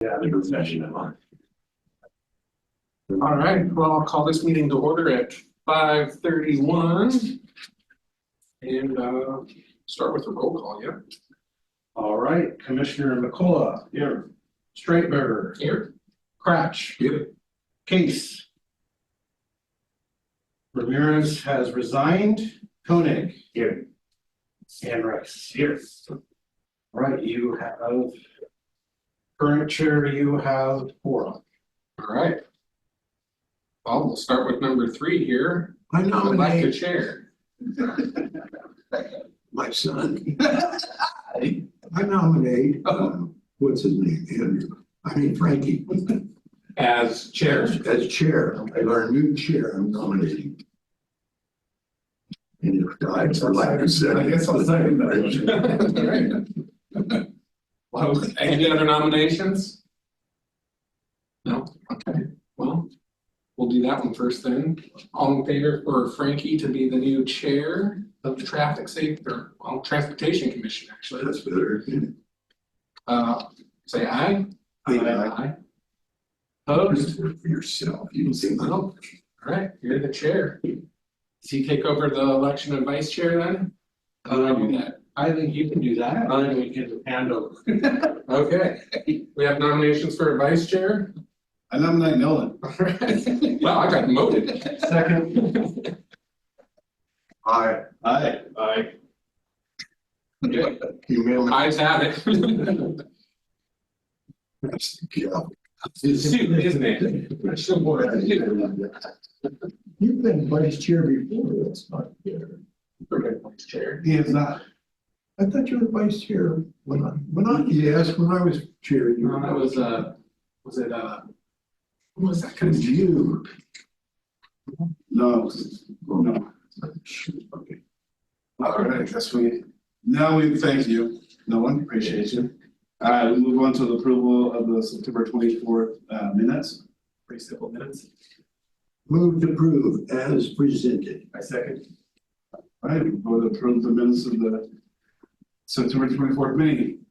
Yeah, the group session at lunch. All right, well, I'll call this meeting to order at 5:31. And start with a roll call, yeah? All right, Commissioner McCullough. Here. Straightberger. Here. Cratch. Here. Case. Ramirez has resigned. Koenig. Here. And Rice. Here. All right, you have current chair, you have four. All right. Well, we'll start with number 3 here. I Elect the nominate chair. my son. I nominate, what's his name, Frankie, As chair. as chair. Our new chair, I'm nominating. And if I'd like to say. I guess I'll second that. All right. Well, any other nominations? No? Okay, well, we'll do that one first then. All in favor for Frankie to be the new chair of the Traffic Safety or Transportation Commission, actually. That's better. Say aye. Aye. Opposed? For yourself, you can say no. All right, you're the chair. Does he take over the election of vice chair then? How do I do that? I think you can do that. I think we can hand over. Okay, we have nominations for a vice chair. I nominate Nolan. All right. Wow, I got voted. Second. Aye. Aye. Aye. Okay, You mail me. ayes have it. Yeah. It's suit, isn't it? It's still more than suit. You've been vice chair before, that's not fair. Okay, vice chair. He is not. I thought you were vice chair when I was chair. You No, that was what was that? Cause you. No. No. Okay. All right, we thank you. No one appreciates you. All right, we move on to the approval of the September 24th minutes. Pretty simple minutes. Move to approve as presented. I second. All right, we'll approve the minutes of the September 24th meeting.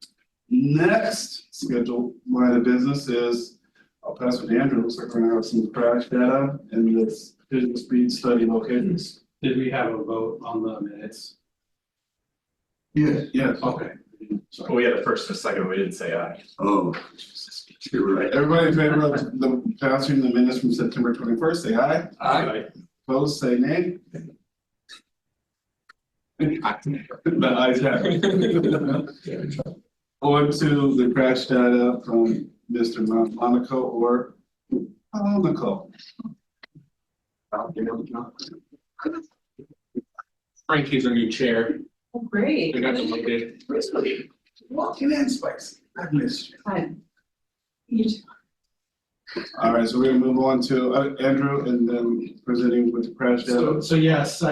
Next scheduled line of business is, I'll pass it to Andrew. Looks like we're gonna have some crash data and this visual speed study locations. Did we have a vote on the minutes? Yes. Yes. Okay. Well, we had a first and a second, we didn't say aye. Oh. You're right. Everybody in favor of the passing the minutes from September 21st, say aye. Aye. Opposed, say nay. The ayes have it. On to the crash data from Mr. Monaco or Monaco. Frankie's our new chair. Oh, great. We got elected. Walking in spicy. I missed you. Hi. You too. All right, so we're gonna move on to Andrew and then presenting with the crash data. So yes,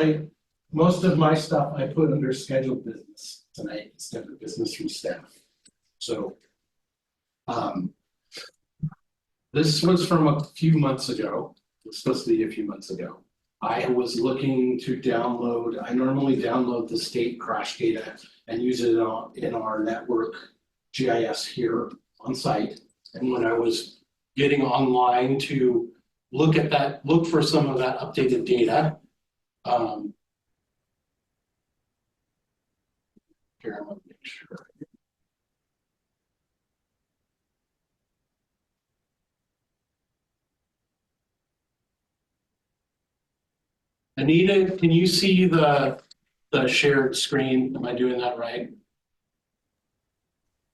most of my stuff I put under scheduled business tonight instead of business from staff. So this was from a few months ago. It was supposed to be a few months ago. I was looking to download, I normally download the state crash data and use it in our network GIS here on site. And when I was getting online to look at that, look for some of that updated data, here, I want to make sure. Anita, can you see the shared screen? Am I doing that right?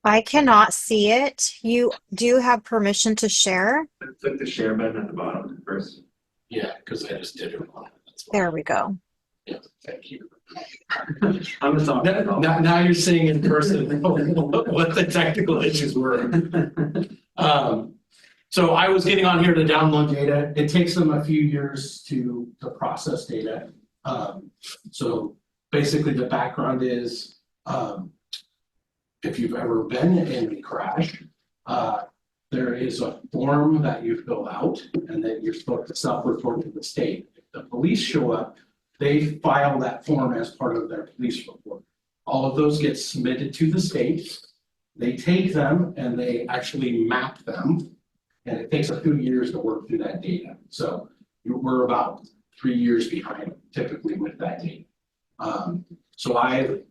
I cannot see it. You do have permission to share. Click the share button at the bottom first. Yeah, because I just did it wrong. That's why. There we go. Yeah, thank you. I'm the top. Now you're seeing in person what the technical issues were. So I was getting on here to download data. It takes them a few years to process data. So basically the background is, if you've ever been in a crash, there is a form that you fill out and then you're supposed to self-report to the state. If the police show up, they file that form as part of their police report. All of those get submitted to the state. They take them and they actually map them. And it takes a few years to work through that data. So we're about 3 years behind typically with that data. So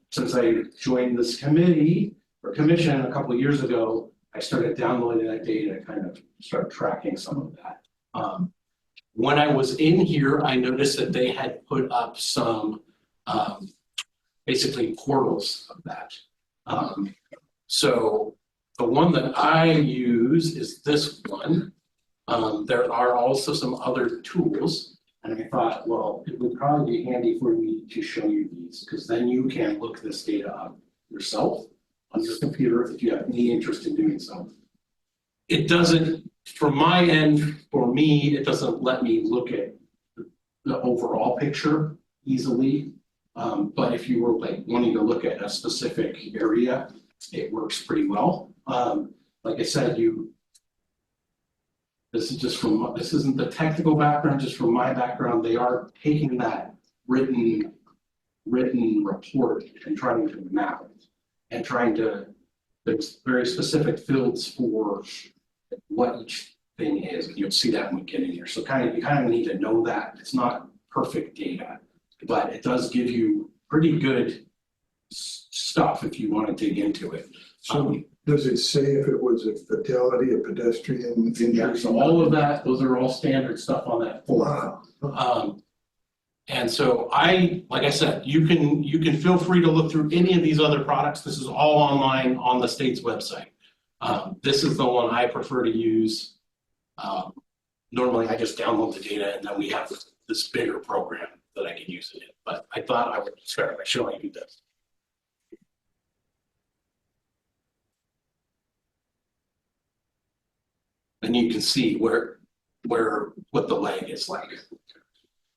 since I joined this committee or commission a couple of years ago, I started downloading that data to kind of start tracking some of that. When I was in here, I noticed that they had put up some basically portals of that. So the one that I use is this one. There are also some other tools. And I thought, well, it would probably be handy for me to show you these, because then you can look this data up yourself on your computer if you have any interest in doing so. It doesn't, from my end, for me, it doesn't let me look at the overall picture easily. But if you were like wanting to look at a specific area, it works pretty well. Like I said, this isn't the technical background, just from my background, they are taking that written report and trying to map it and there's very specific fields for what each thing is. And you'll see that when we get in here. So you kind of need to know that it's not perfect data, but it does give you pretty good stuff if you want to dig into it. So does it say if it was a fatality, a pedestrian injury? Yeah, so all of that, those are all standard stuff on that form. Wow. And so like I said, you can feel free to look through any of these other products. This is all online on the state's website. This is the one I prefer to use. Normally I just download the data and then we have this bigger program that I can use it in. But I thought I would start by showing you this. And you can see what the lag is like.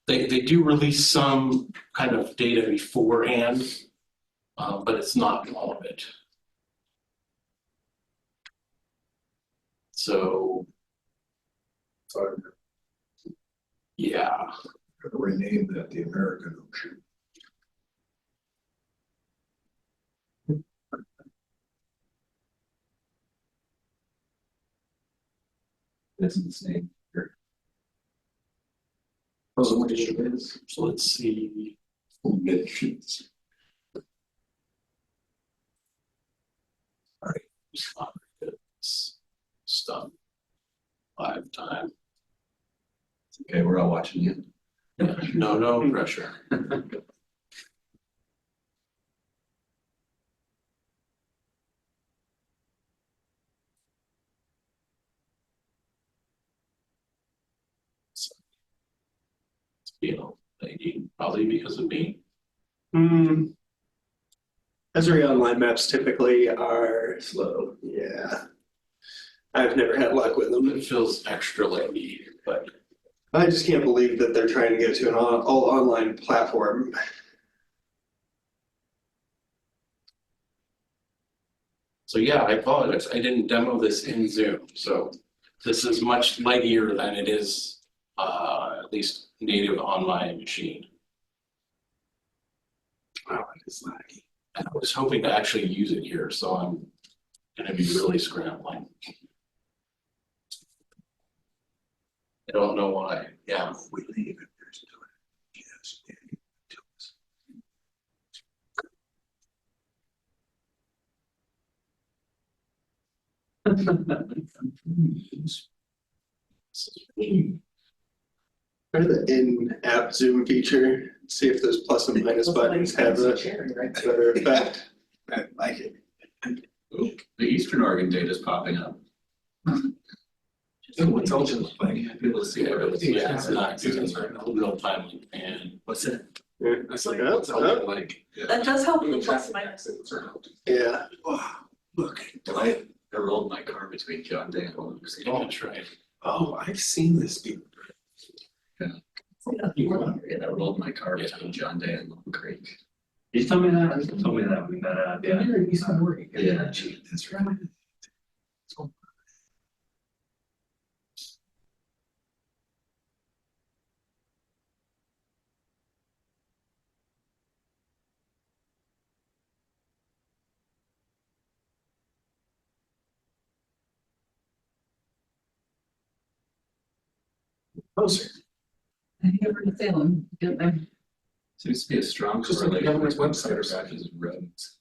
They do release some kind of data beforehand, but it's not all of it. So, yeah. Gotta rename that the American Ocean. That's insane. So let's see. Omissions. All right. Stuff. 5 times. Okay, we're all watching you. No pressure. Probably because of me. Esri online maps typically are slow. Yeah. I've never had luck with them. It feels extra laggy, but I just can't believe that they're trying to get to an all online platform. so yeah, I apologize. I didn't demo this in Zoom. So this is much laggier than it is at least native on my machine. Wow, it is laggy. And I was hoping to actually use it here, so I'm gonna be really scrambling. I don't know why. Yeah. We leave it, there's no. Yes. Try the in-app zoom feature. See if those plus and minus buttons have a better effect. I like it. Ooh, the Eastern Oregon data is popping up. What's Elgin look like? People to see Yeah, what it's not real time and What's it? It's like, what's Elgin like? That does help with the plus and minus. Yeah. Wow, look. I rolled my car between John Day and Long Creek. that's right. Oh, I've seen this before. I rolled my car between John Day and Long Creek. You told me that. You told me that we met up. Yeah. You're in Eastern Oregon. Yeah. That's right. Closer. I never to Salem, get there. Seems to be a strong Just like the correlation. governor's website or Garages and roads.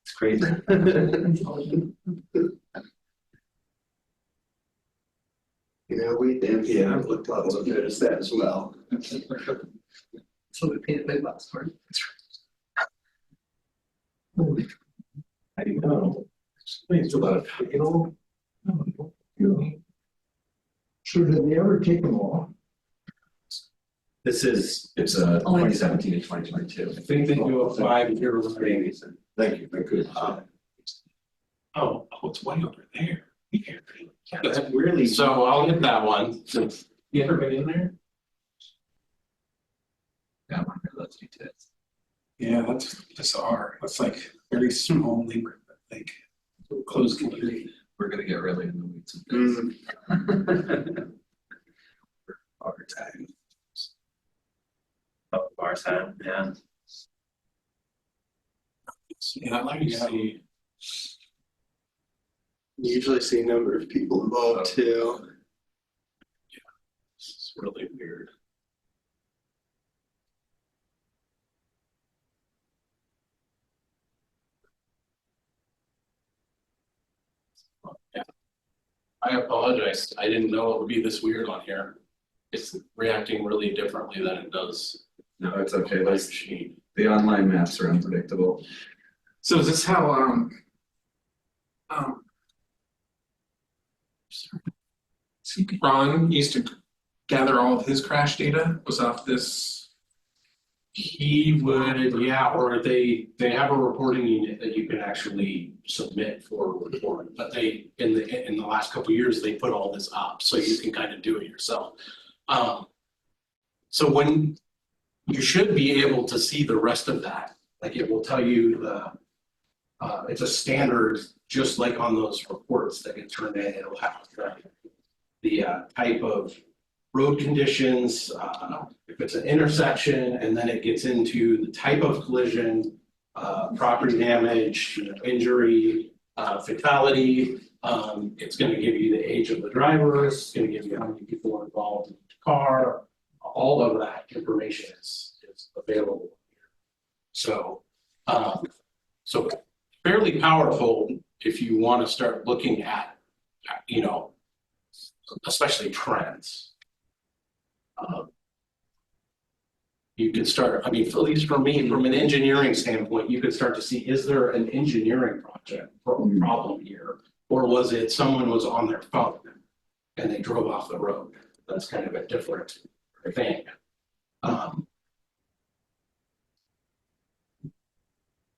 It's crazy. You know, we damn yeah, I've looked lots of noticed that as well. So we paid a big bucks for it. I know. It's a lot of, you know. So did they ever take them off? It's Oh, 2017 to 2022. I think they do a 5-year rating. Thank you, very good. Oh, it's way over there. That's really. So I'll hit that one, since you ever been in there? Yeah, I'm under those details. Yeah, that's bizarre. It's like very small neighborhood, I think. Close community. We're gonna get really in the weeds of this. Our time. Oh, bar time, yeah. Yeah, let me see. Usually see a number of people involved too. It's really weird. Yeah. I apologize. I didn't know it would be this weird on here. It's reacting really differently than it does. No, it's okay. on my Those, machine. the online maps are unpredictable. So is this how Ron used to gather all of his crash data was off this? He would, yeah, or they have a reporting unit that you can actually submit for a report, but they, in the last couple of years, they put all this up, so you can kind of do it yourself. So when you should be able to see the rest of that, like it will tell you it's a standard, just like on those reports that get turned in, it'll have the type of road conditions, if it's an intersection, and then it gets into the type of collision, property damage, injury, fatality. It's going to give you the age of the driver. It's going to give you how many people are involved in the car. All of that information is available here. So, so fairly powerful if you want to start looking at, you know, especially trends. You could start, I mean, at least for me, from an engineering standpoint, you could start to see, is there an engineering project problem here? Or was it someone was on their phone and they drove off the road? That's kind of a different thing.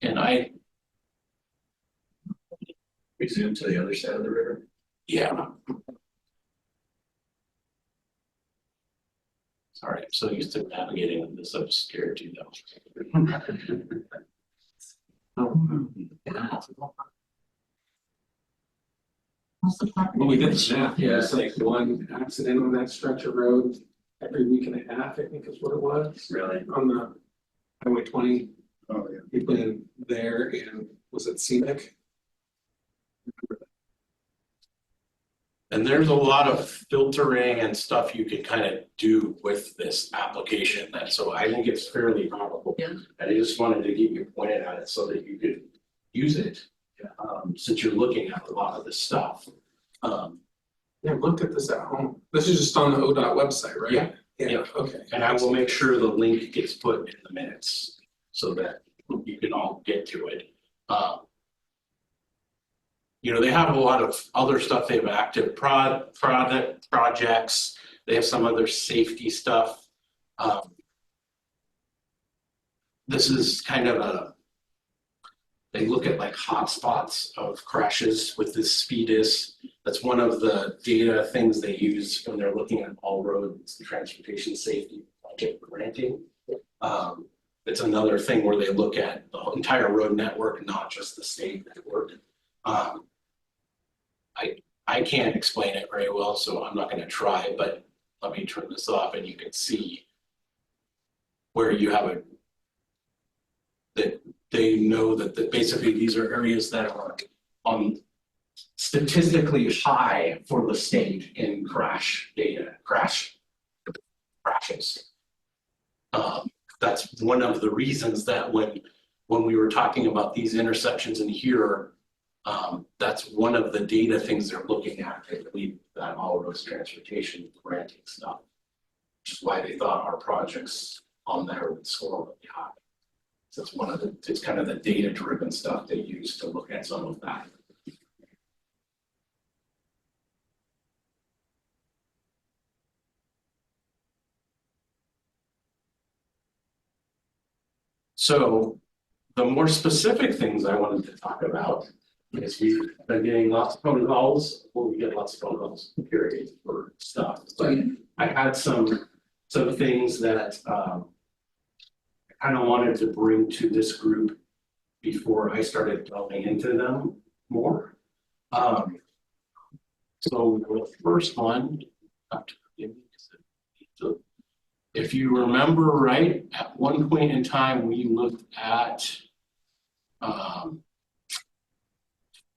And I, We zoom to the other side of the river. yeah. Sorry, I'm so used to navigating in this obscurity though. When we did the math, it was like one accident on that stretch of road every week and a half, I think is what it was. Really? On the Highway 20, Oh, yeah. people in there, and was it scenic? And there's a lot of filtering and stuff you can kind of do with this application, that so I think it's fairly powerful. Yeah. I just wanted to get you pointed at it so that you could use it. Since you're looking at a lot of this stuff. Yeah, looked at this at home. This is just on the ODOT website, right? Yeah. Yeah, okay. And I will make sure the link gets put in the minutes so that you can all get to it. You know, they have a lot of other stuff. They have active projects. They have some other safety stuff. This is kind of they look at like hotspots of crashes with this SPEEDIS. That's one of the data things they use when they're looking at all roads, transportation safety project granting. It's another thing where they look at the entire road network, not just the state network. I can't explain it very well, so I'm not going to try, but let me turn this off and you can see where you have that they know that basically these are areas that are statistically high for the state in crash data, crash crashes. That's one of the reasons that when we were talking about these intersections in here, that's one of the data things they're looking at. They believe that all roads transportation granting stuff, which is why they thought our projects on there would score really high. So it's kind of the data driven stuff they use to look at some of that. So the more specific things I wanted to talk about is we've been getting lots of phone calls. Well, we get lots of phone calls, period, for stuff. But I had some things that I kind of wanted to bring to this group before I started delving into them more. So the first one, if you remember right, at one point in time, we looked at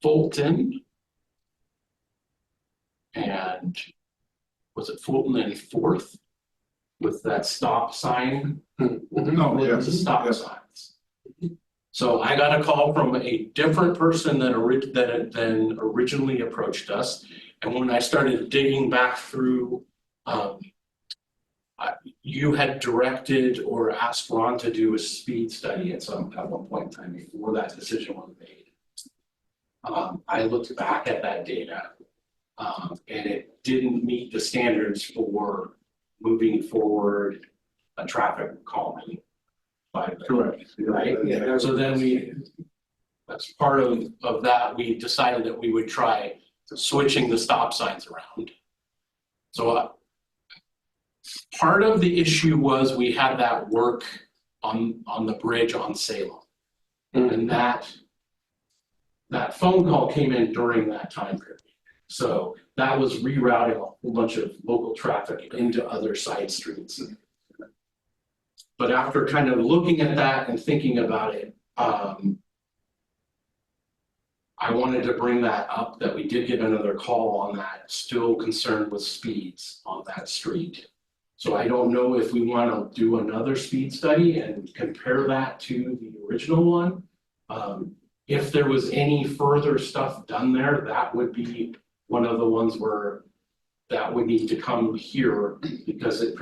Fulton and was it Fulton and 4th with that stop sign? No, It was a stop signs. So I got a call from a different person than originally approached us. And when I started digging back through, you had directed or asked Ron to do a speed study at one point in time before that decision was made. I looked back at that data, and it didn't meet the standards for moving forward a traffic calming. Correct. Right? Yeah. So then as part of that, we decided that we would try switching the stop signs around. So part of the issue was we had that work on the bridge on Salem. And that phone call came in during that time period. So that was rerouting a whole bunch of local traffic into other side streets. But after kind of looking at that and thinking about it, I wanted to bring that up, that we did get another call on that, still concerned with speeds on that street. So I don't know if we want to do another speed study and compare that to the original one. If there was any further stuff done there, that would be one of the ones where that would need to come here, because it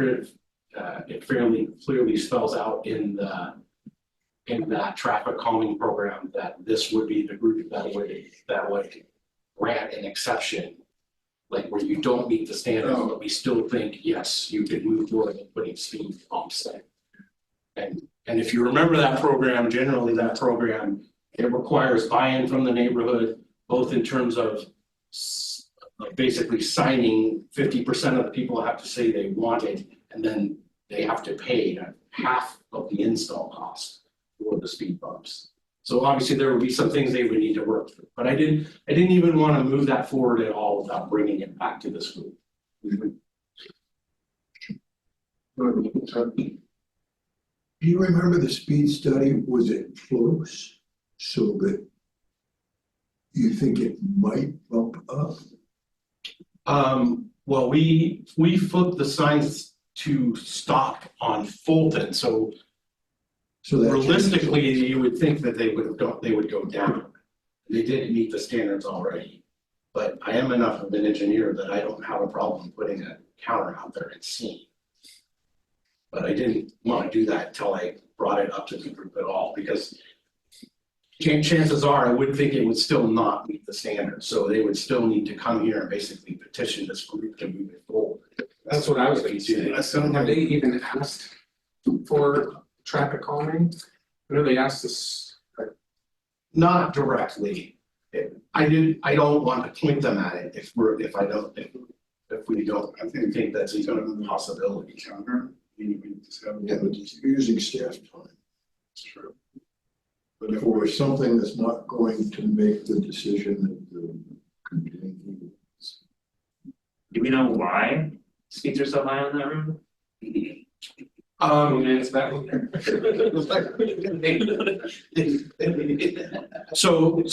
fairly clearly spells out in that traffic calming program that this would be the group that would grant an exception, like where you don't meet the standards, but we still think, yes, you could move forward with putting speed bumps in. And if you remember that program, generally that program, it requires buy-in from the neighborhood, both in terms of basically signing 50% of the people have to say they want it, and then they have to pay half of the install cost for the speed bumps. So obviously there would be some things they would need to work through, but I didn't even want to move that forward at all without bringing it back to this group. Do you remember the speed study? Was it close so that you think it might bump up? Well, we flipped the signs to stop on Fulton, so that realistically, you would think that they would go down. They didn't meet the standards already, but I am enough of an engineer that I don't have a problem putting a counter out there and seeing. But I didn't want to do that until I brought it up to the group at all, because chances are I would think it would still not meet the standards. So they would still need to come here and basically petition this group to move it forward. That's what I was going to say. Have they even asked for traffic calming? I know they asked us. Not directly. I don't want to point them at it if we don't, I think that's even a possibility. Counter, Yeah, but it's using staff time. It's true. But for something that's not going to make the decision that the complaint. Do we know why speeds are so high on that road? It's that one. So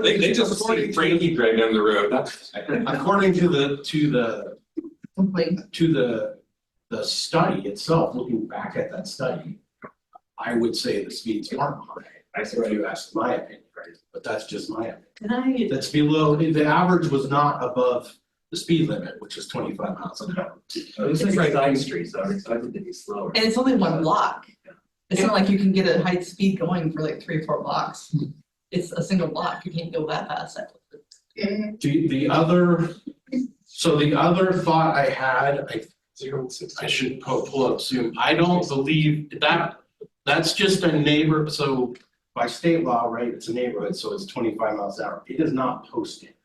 They just see Frankie drag down the road. That's according to the the study itself, looking back at that study, I would say the speeds aren't high. I said, you asked my opinion, right? But that's just my opinion. Can I, That's below, the average was not above the speed limit, which is 25 miles an hour. It's like side streets, I would expect it to be slower. and it's only one block. It's not like you can get a high speed going for like 3 or 4 blocks. It's a single block, you can't go that fast. The other, so the other thought I had, I should pull up soon. I don't believe that, that's just a neighbor, so by state law, right, it's a neighborhood, so it's 25 miles an hour. It does not post it.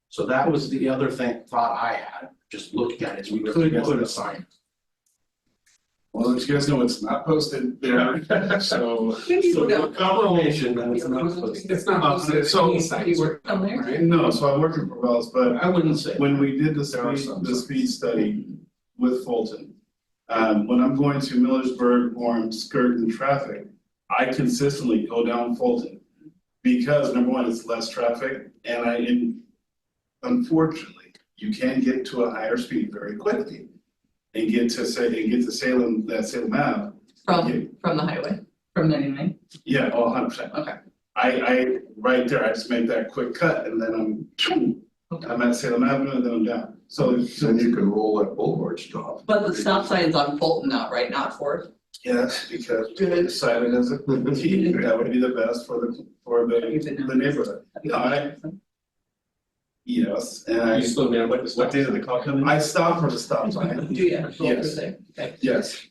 So that was the other thought I had, just looking at it, we could put a sign. Well, let you guys know it's not posted there, so. So confirmation that it's not posted. It's not posted, so any site, Come there. right? No, so I'm working for Wells, but I wouldn't say. when we did There are some. the speed study with Fulton, when I'm going to Millersburg or I'm skirting traffic, I consistently go down Fulton. Because number one, it's less traffic and unfortunately, you can get to a higher speed very quickly. And get to Salem, that Salem Ave. From the highway, from 99. Yeah, 100%. Okay. I, right there, I just make that quick cut and then I'm at Salem Avenue and then I'm down. So Then you can roll that boulevard stop. But the stop sign's on Fulton now, right, not Fourth? yes, because we decided as a team, that would be the best for the neighborhood. Yes, and You slow down, what day did the call come in? I stopped for the stop sign. Do you? Yes. Okay. Yes,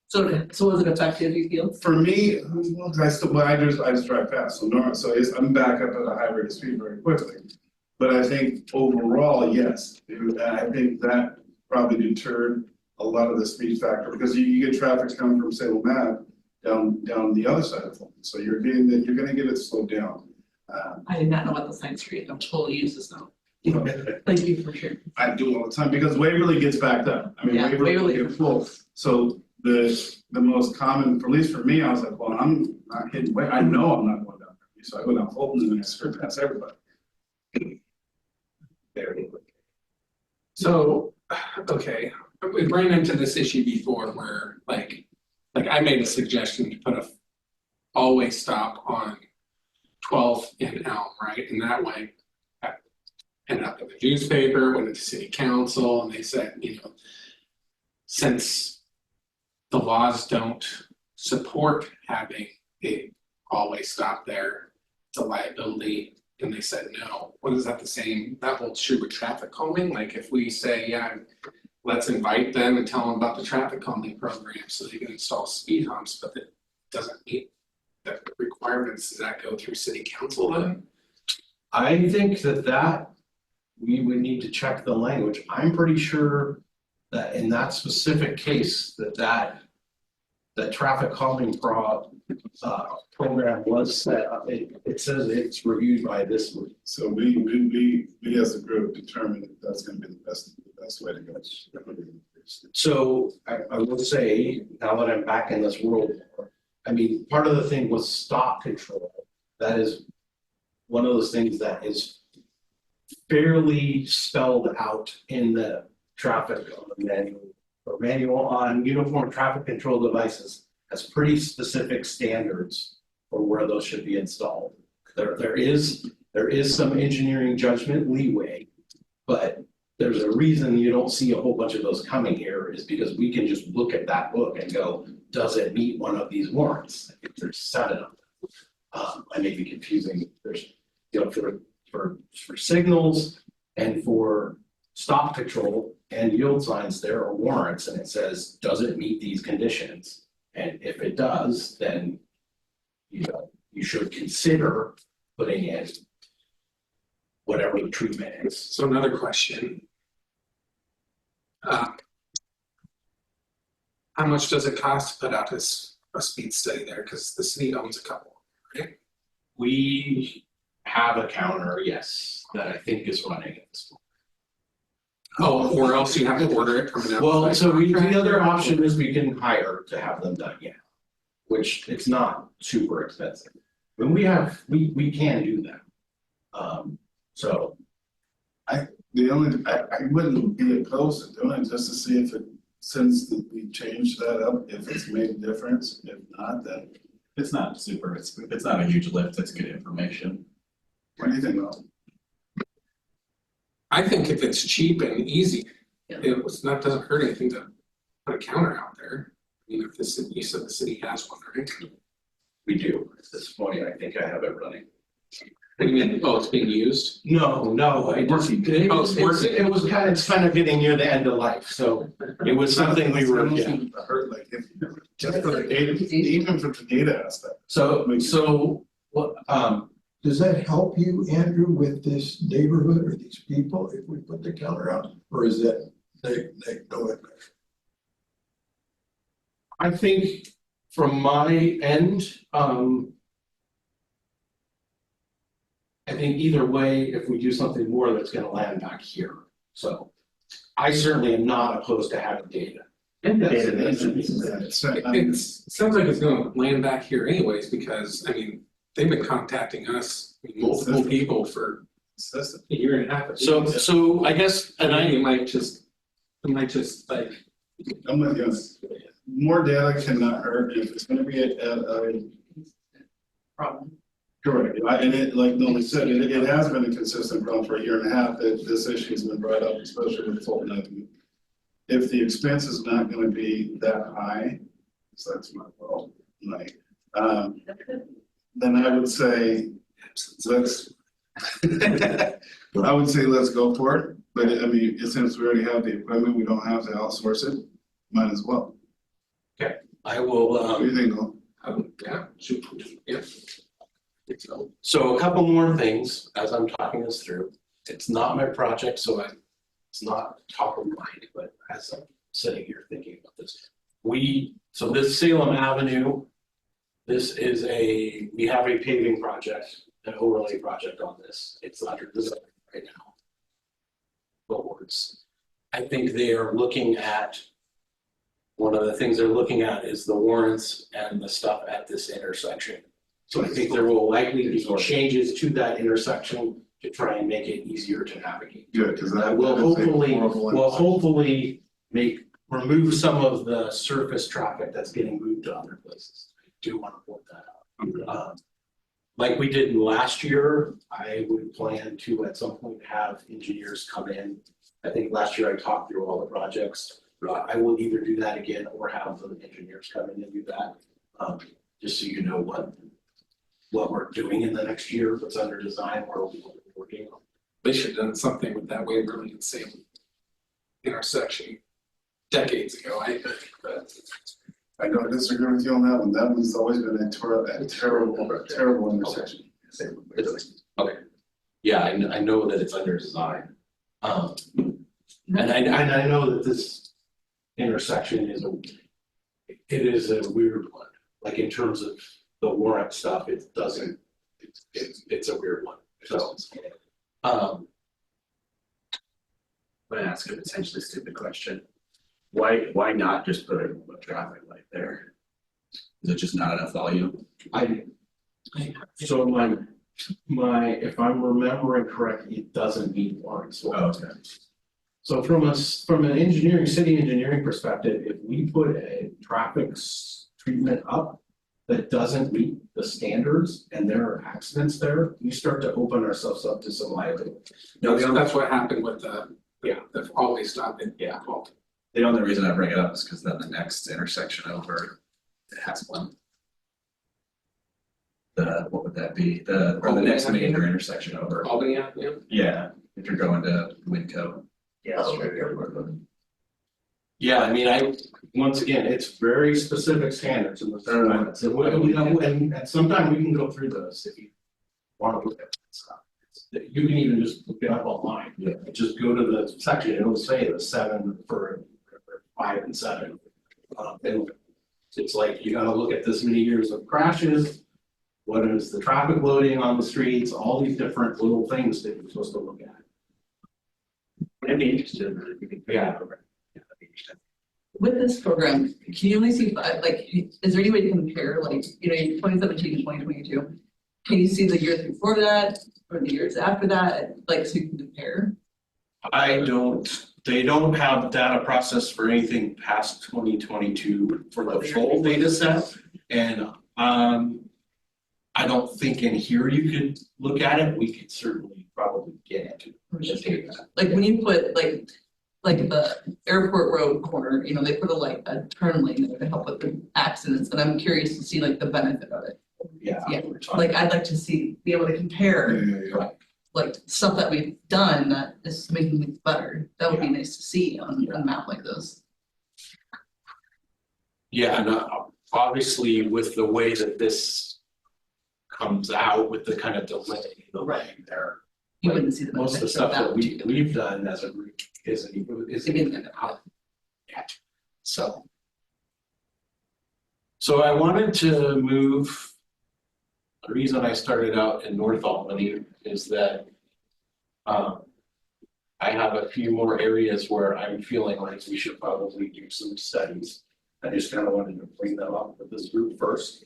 So was it effective, you feel? for me, well, I just drive fast, I'm back up at a high rate of speed very quickly. But I think overall, yes, I think that probably deterred a lot of the speed factor, because you get traffic coming from Salem Ave down the other side of Fulton, so you're gonna get it slowed down. I did not know what the side street, I'm totally used to snow. Thank you for sharing. I do it all the time, because Waverly gets backed up, I mean, Yeah, Waverly will Waverly. get full, so the most common, at least for me, I was like, well, I'm not hitting, I know I'm not going down there, so I go down Fulton and I skirt past everybody. Very quick. So, okay, we ran into this issue before where like I made a suggestion to put a always stop on 12th in Elm, right? And that way, I ended up in the newspaper, went into city council, and they said, since the laws don't support having a always stop there, it's a liability. And they said, no, what is that the same, that holds true with traffic calming? Like if we say, yeah, let's invite them and tell them about the traffic calming program so they can install speed humps, but it doesn't meet the requirements, does that go through city council then? I think that we would need to check the language. I'm pretty sure that in that specific case, that traffic calming program was set up. It says it's reviewed by this week. So we as a group determined that that's gonna be the best way to go. So I would say, now that I'm back in this world, I mean, part of the thing was stop control. That is one of those things that is fairly spelled out in the traffic manual on uniform traffic control devices has pretty specific standards for where those should be installed. There is some engineering judgment leeway, but there's a reason you don't see a whole bunch of those coming here is because we can just look at that book and go, does it meet one of these warrants? If there's 7 of them. I may be confusing, there's, for signals and for stop control and yield signs, there are warrants and it says, does it meet these conditions? And if it does, then you should consider putting in whatever the treatment is. So another question. How much does it cost to put out a speed study there? Because the city owns a couple, right? We have a counter, yes, that I think is running at this point. Oh, or else you have to order it from an outside. Well, so the contractor? other option is we can hire to have them done, yeah. Which it's not super expensive. When we can do that. So I wouldn't be opposed to doing it just to see if since we changed that up, if it's made a difference, if not, then It's not super, it's not a huge lift, it's good information. what do you think, Rob? I think if it's cheap and easy, Yeah. it was not, doesn't hurt anything to put a counter out there. I mean, if the city, you said the city has one, right? We do, at this point, I think I have it running. What do you mean, oh, it's being used? No, Oh, it's working. it was kind of getting near the end of life, so it was something we were, yeah. Hurt, like, if, just for the data, even for the data aspect. So what, Does that help you, Andrew, with this neighborhood or these people if we put the counter out, or is that no? I think from my end, I think either way, if we do something more, that's gonna land back here, so. I certainly am not opposed to having data. It sounds like it's gonna land back here anyways, because, I mean, they've been contacting us, multiple people for Consistent. a year and a half. So I guess, and I, It might just like, I'm with you. More data cannot hurt if it's gonna be a Problem. correct, and it, like Noli said, it has been a consistent problem for a year and a half, that this issue's been brought up, especially with Fulton Avenue. If the expense is not gonna be that high, so that's my fault, like, then I would say, let's. I would say let's go for it, but I mean, since we already have the equipment, we don't have to outsource it, might as well. I will, What do you think, Noel? yeah, yeah. so a couple more things as I'm talking this through. It's not my project, so it's not top of mind, but as I'm sitting here thinking about this. So this Salem Avenue, this is we have a paving project, an overlay project on this. It's under design right now. Boards. I think they are looking at, one of the things they're looking at is the warrants and the stuff at this intersection. So I think there will likely be changes to that intersection to try and make it easier to navigate. Good, because That that will is a hopefully, horrible will intersection. hopefully remove some of the surface traffic that's getting moved to other places. I do want to point that out. Like we did last year, I would plan to at some point have engineers come in. I think last year I talked through all the projects. I will either do that again or have the engineers come in and do that. Just so you know what we're doing in the next year, what's under design, where we'll be working on. They should have done something with that Waverly and Salem intersection decades ago, I think, but. I don't disagree with you on that one, that one's always been a terrible intersection. Okay. Yeah, I know that it's under design. And I know that this intersection is a weird one, like in terms of the warrant stuff, it doesn't, it's a weird one, so. I'm gonna ask a potentially stupid question. Why not just put a traffic light there? Is it just not enough volume? So my, if I'm remembering correctly, it doesn't meet warrants. Okay. So from an city engineering perspective, if we put a traffic treatment up that doesn't meet the standards and there are accidents there, we start to open ourselves up to some liability. No, that's what happened with the always stop in, Paul. The only reason I bring it up is because then the next intersection over, it has one. What would that be? Or the next major intersection over. Albany Avenue? Yeah, if you're going to Winco. Yeah. Yeah, I mean, once again, it's very specific standards in the third one. So and sometimes we can go through those if you want to look at stuff. You can even just look it up online. Yeah. Just go to the section, it'll say the 7 for 5 and 7. And it's like, you gotta look at this many years of crashes. What is the traffic loading on the streets, all these different little things that you're supposed to look at. I'd be interested in that. Yeah. That'd be interesting. With this program, can you only see, like, is there any way to compare, like, 2017 to 2022? Can you see the years before that or the years after that, like, so you can compare? I don't they don't have data process for anything past 2022 for the full data set. And I don't think in here you could look at it. We could certainly probably get it. Just like when you put like the airport road corner, you know, they put a turn lane there to help with the accidents, and I'm curious to see like the benefit of it. Yeah. Yeah, like I'd like to be able to compare like stuff that we've done that is making things better. That would be nice to see on a map like this. Yeah, and obviously with the way that this comes out with the kind of delay, the lag there. You wouldn't see the Most of the benefits stuff that too. we've done as a group isn't even out yet, so. So I wanted to move, the reason I started out in North Albany is that I have a few more areas where I'm feeling like we should probably do some studies. I just kind of wanted to bring them up with this group first.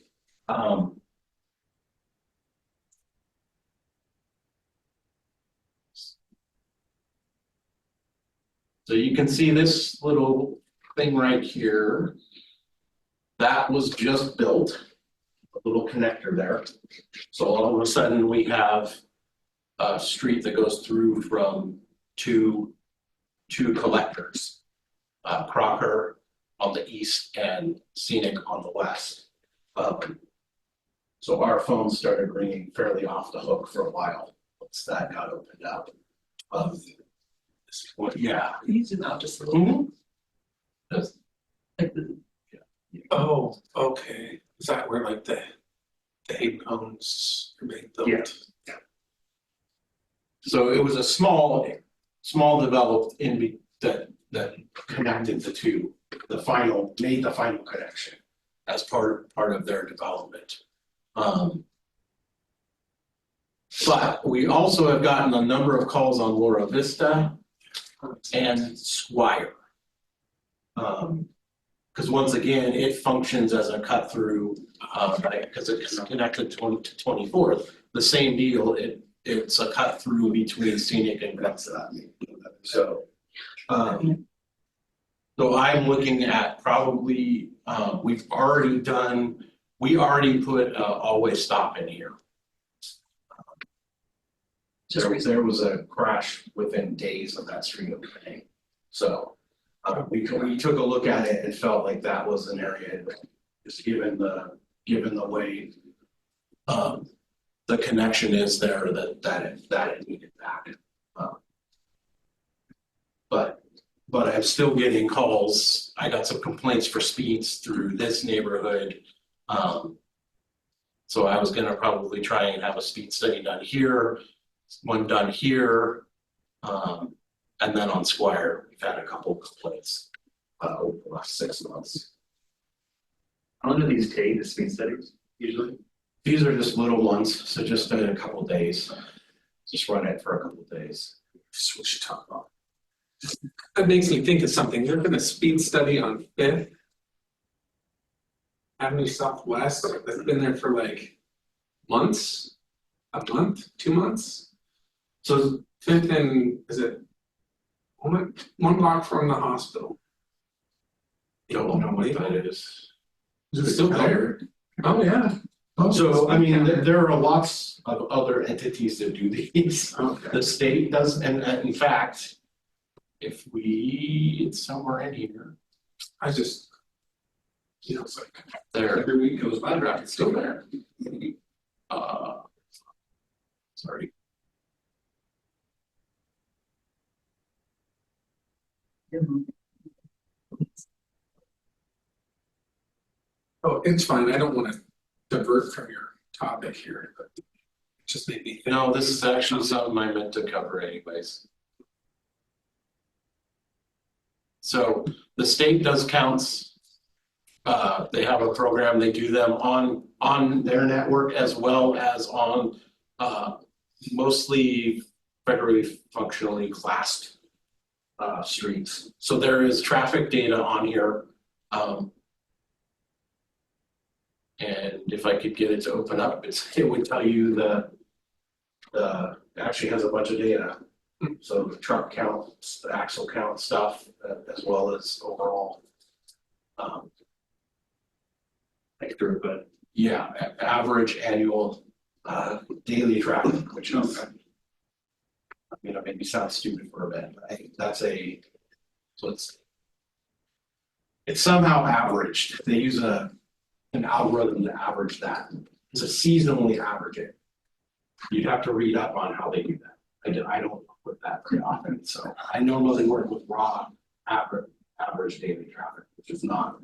So you can see this little thing right here. That was just built, a little connector there. So all of a sudden we have a street that goes through from two collectors. Crocker on the east and Scenic on the west. So our phones started ringing fairly off the hook for a while once that got opened up. Yeah. Can you zoom out just a little? That's- Like the, Oh, okay. Is that where like the eight homes are being built? Yeah. So it was a small developed that connected the two, made the final connection as part of their development. But we also have gotten a number of calls on Laura Vista and Squire. Because once again, it functions as a cut through, because it's connected to 24th, the same deal, it's a cut through between Scenic and Gretza. So I'm looking at probably, we already put always stop in here. There was a crash within days of that street opening. So we took a look at it and felt like that was an area that, just given the way the connection is there, that it needed back. But I'm still getting calls. I got some complaints for speeds through this neighborhood. So I was gonna probably try and have a speed study done here, one done here, and then on Squire, we've had a couple of complaints over the last 6 months. How long do these take, the speed studies, usually? These are just little ones, so just in a couple of days. Just run it for a couple of days. This is what you talk about. That makes me think of something. There's been a speed study on Fifth Avenue Southwest that's been there for like months, a month, 2 months. So Fifth and is it one block from the hospital? Don't know what that is. Is it still there? Oh, yeah. So, I mean, there are lots of other entities that do these. Okay. The state does, and in fact, it's somewhere in here. I just, it's like There, every week goes by, it's still there. Sorry. Oh, it's fine. I don't want to divert from your topic here, but it just made me think. No, this is actually something I meant to cover anyways. So the state does counts. They have a program, they do them on their network as well as on mostly federally functionally classed streets. So there is traffic data on here. And if I could get it to open up, it would tell you it actually has a bunch of data. So the truck count, the axle count stuff, as well as overall. Like throughput. Yeah, average annual, daily traffic, which is. Maybe sounds stupid for a bit, but I think that's so it's somehow averaged. They use an algorithm to average that. It's a seasonally average it. You'd have to read up on how they do that. I don't work with that very often, so I normally work with raw average daily traffic, which is not.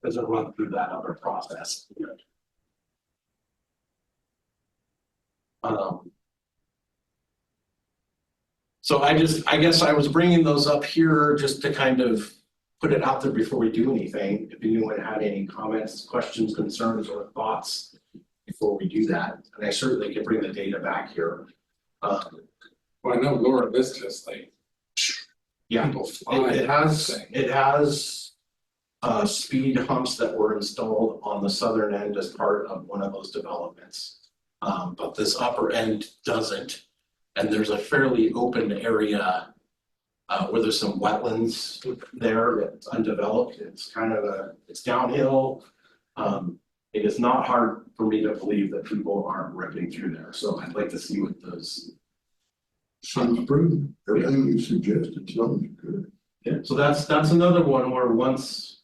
Doesn't run through that other process. So I guess I was bringing those up here just to kind of put it out there before we do anything. If anyone had any comments, questions, concerns, or thoughts before we do that, and I certainly can bring the data back here. Well, I know Laura Vista is like. Yeah, People fly. it has speed humps that were installed on the southern end as part of one of those developments. But this upper end doesn't. And there's a fairly open area where there's some wetlands there that's undeveloped. It's kind of it's downhill. It is not hard for me to believe that people aren't ripping through there. So I'd like to see what those. Sounds prudent. Everything you suggested sounds good. Yeah, so that's another one where once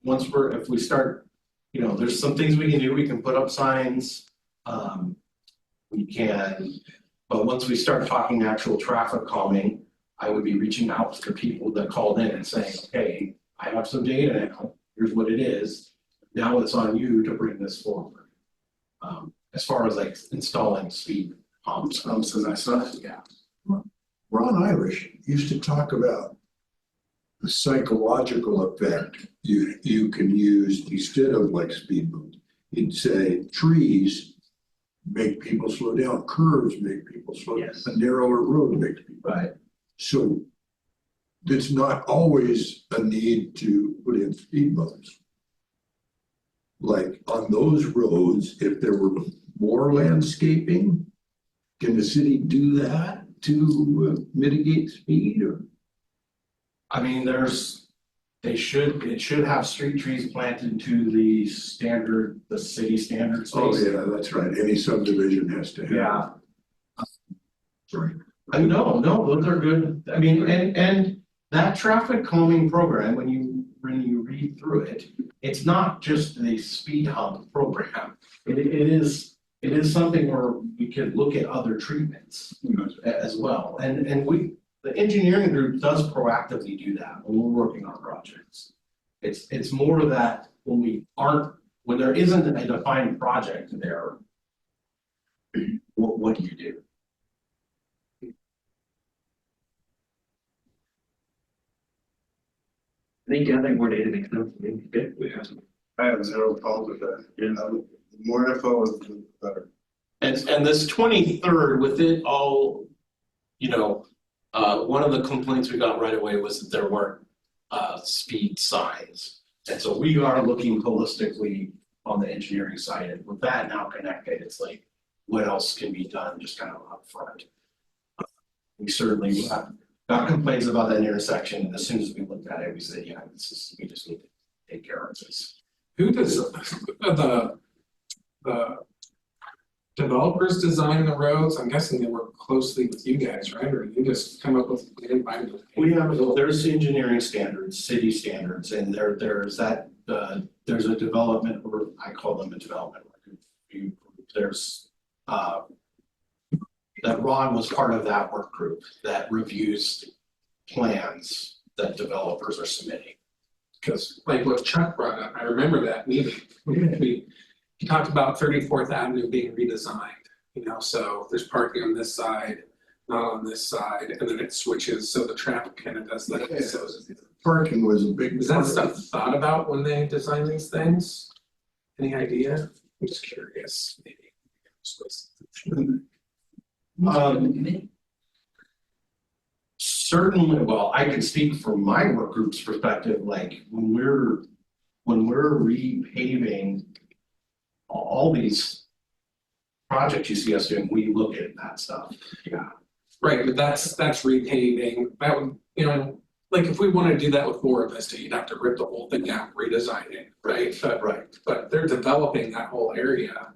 if we start, there's some things we can do. We can put up signs. We can. But once we start talking actual traffic calming, I would be reaching out to the people that called in and saying, hey, I have some data now, here's what it is. Now it's on you to bring this forward. As far as like installing speed humps and that stuff, yeah. Ron Irish used to talk about the psychological effect you can use instead of like speed bumps. He'd say trees make people slow down, curves make people slow down, Yes. a narrower road makes people. Right. So it's not always a need to put in speed bumps. Like on those roads, if there were more landscaping, can the city do that to mitigate speed or? I mean, it should have street trees planted to the city standard Oh, space. yeah, that's right. Any subdivision has to have. Yeah. Right. No, those are good. I mean, and that traffic calming program, when you read through it, it's not just a speed hump program. It is something where we can look at other treatments as well. And the engineering group does proactively do that when we're working on projects. It's more that when there isn't a defined project there, what do you do? I think gathering more data makes sense. Good. I have zero problem with that. The more info is the better. And this 23rd, with it all, one of the complaints we got right away was that there weren't speed signs. And so we are looking holistically on the engineering side, and with that now connected, it's like, what else can be done just kind of upfront? We certainly got complaints about that intersection, and as soon as we looked at it, we said, yeah, we just need to take care of this. Who does the developers design the roads? I'm guessing they work closely with you guys, right? Or you just come up with a plan by the. There's engineering standards, city standards, and there's a development, or I call them a development review group. There's that Ron was part of that work group that reviews plans that developers are submitting. Because like what Chuck brought up, I remember that meeting. He talked about 34th Avenue being redesigned, so there's parking on this side, not on this side, and then it switches, so the traffic kind of does that. Yeah. So Parking was a big. is that stuff thought about when they design these things? Any idea? I'm just curious, maybe. Certainly, well, I can speak from my work group's perspective, like when we're repaving all these projects you see us doing, we look at that stuff. Right, but that's repaving, that would, you know, like if we wanna do that with Bora Vista, you'd have to rip the whole thing out, redesign it, right? But they're developing that whole area. Are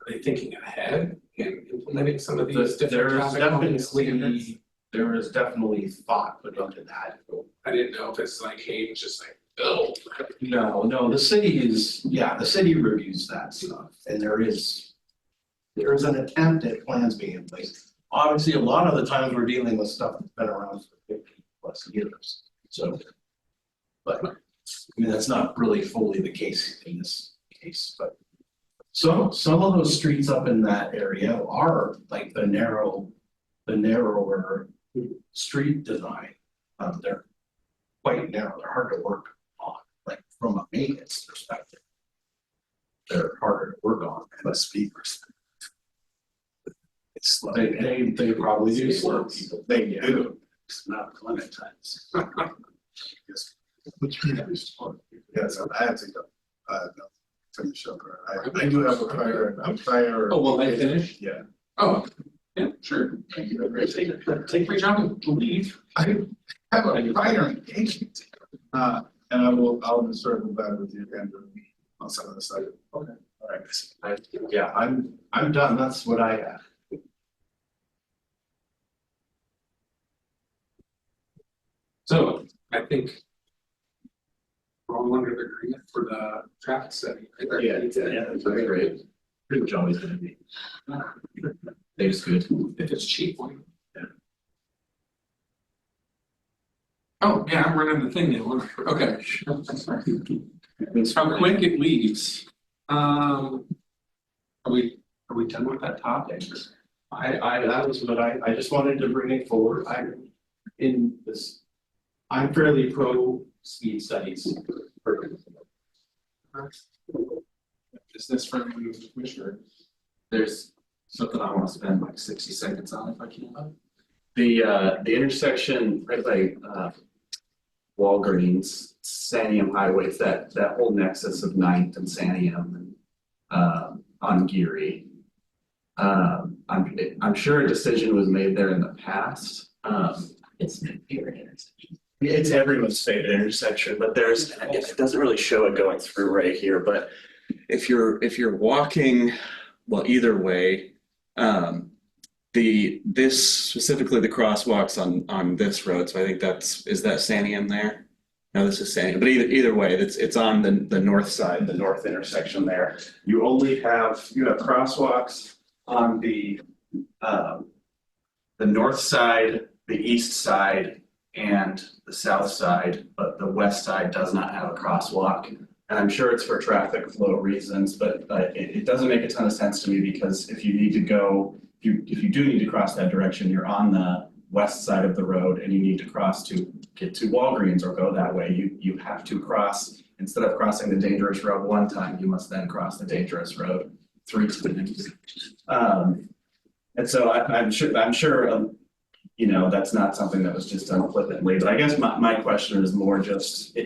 they thinking ahead and implementing some of these different There is traffic calming standards? definitely, there is definitely thought put into that. I didn't know if it's like, hey, it's just like, oh. No, the city is, the city reviews that stuff, and there is an attempt at plans being in place. Obviously, a lot of the times we're dealing with stuff that's been around for 50+ years, so. But, I mean, that's not really fully the case in this case, but. Some of those streets up in that area are like the narrower street design. They're quite narrow, they're hard to work on, like from a maintenance perspective. They're harder to work on than the speakers. They probably do slow people. They do. It's not plenty times. Yes, I had to go, no, finish up, I do have a prior. Oh, will they finish? Yeah. Oh, yeah, sure. Thank you. Take my job and leave. I have a prior engagement. And I'll circle back with you, Andrew, on some of the side. Okay. All right. I'm done, that's what I have. So I think we're all under the agreement for the traffic study. Right? That's great. Pretty much always gonna be. Dave's good. If it's cheap, why? Oh, yeah, I'm running the thing now. Okay. How quick it leaves. Are we done with that topic? That was what I just wanted to bring it forward. I'm fairly pro speed studies. Is this from the commissioner? There's something I wanna spend like 60 seconds on if I can. The intersection right by Walgreens, Sanium Highway, it's that whole nexus of 9th and Sanium and on Geary. I'm sure a decision was made there in the past. It's my favorite intersection. It's everyone's favorite intersection, but It doesn't really show it going through right here, but if you're walking, well, either way, this specifically the crosswalks on this road, so I think is that Sanium there? No, this is Sanium, but either way, it's on the north side, the north intersection there. You have crosswalks on the north side, the east side, and the south side, but the west side does not have a crosswalk. And I'm sure it's for traffic flow reasons, but it doesn't make a ton of sense to me because if you need to go, if you do need to cross that direction, you're on the west side of the road and you need to cross to get to Walgreens or go that way. You have to cross, instead of crossing the dangerous road one time, you must then cross the dangerous road 3 times. And so I'm sure, that's not something that was just done flippantly, but I guess my question is more just,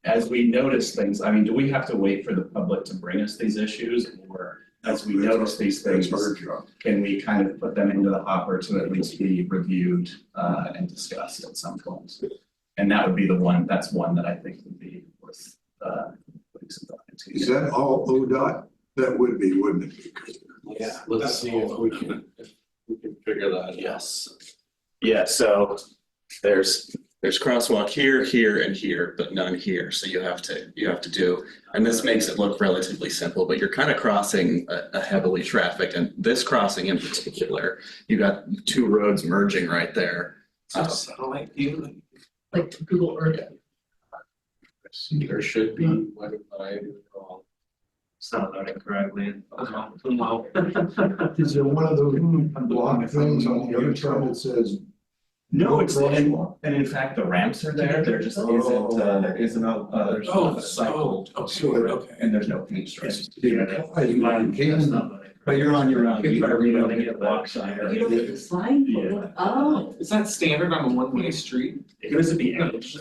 as we notice things, I mean, do we have to wait for the public to bring us these issues? Or as we notice these things, can we kind of put them into the hopper to at least be reviewed and discussed at some point? And that would be that's one that I think would be worth putting some thought into. Is that all ODOT? That would be, wouldn't it? Yeah, let's see if we can figure that out. yes. Yeah, so there's crosswalk here, here, and here, but none here, so you have to do, and this makes it look relatively simple, but you're kind of crossing a heavily trafficked, and this crossing in particular, you got 2 roads merging right there. Satellite view. Like Google Earth. There should be. What if I do it wrong? Sound like correctly. Is there one of those block things on the other side that says? No, and in fact, the ramps are there, there just isn't, there isn't a cycle. Okay. And there's no paint stripes. But you're on your own. You really get a block sign. You don't get the sign? Yeah. Oh. Is that standard on a one-way street? It goes to the edge.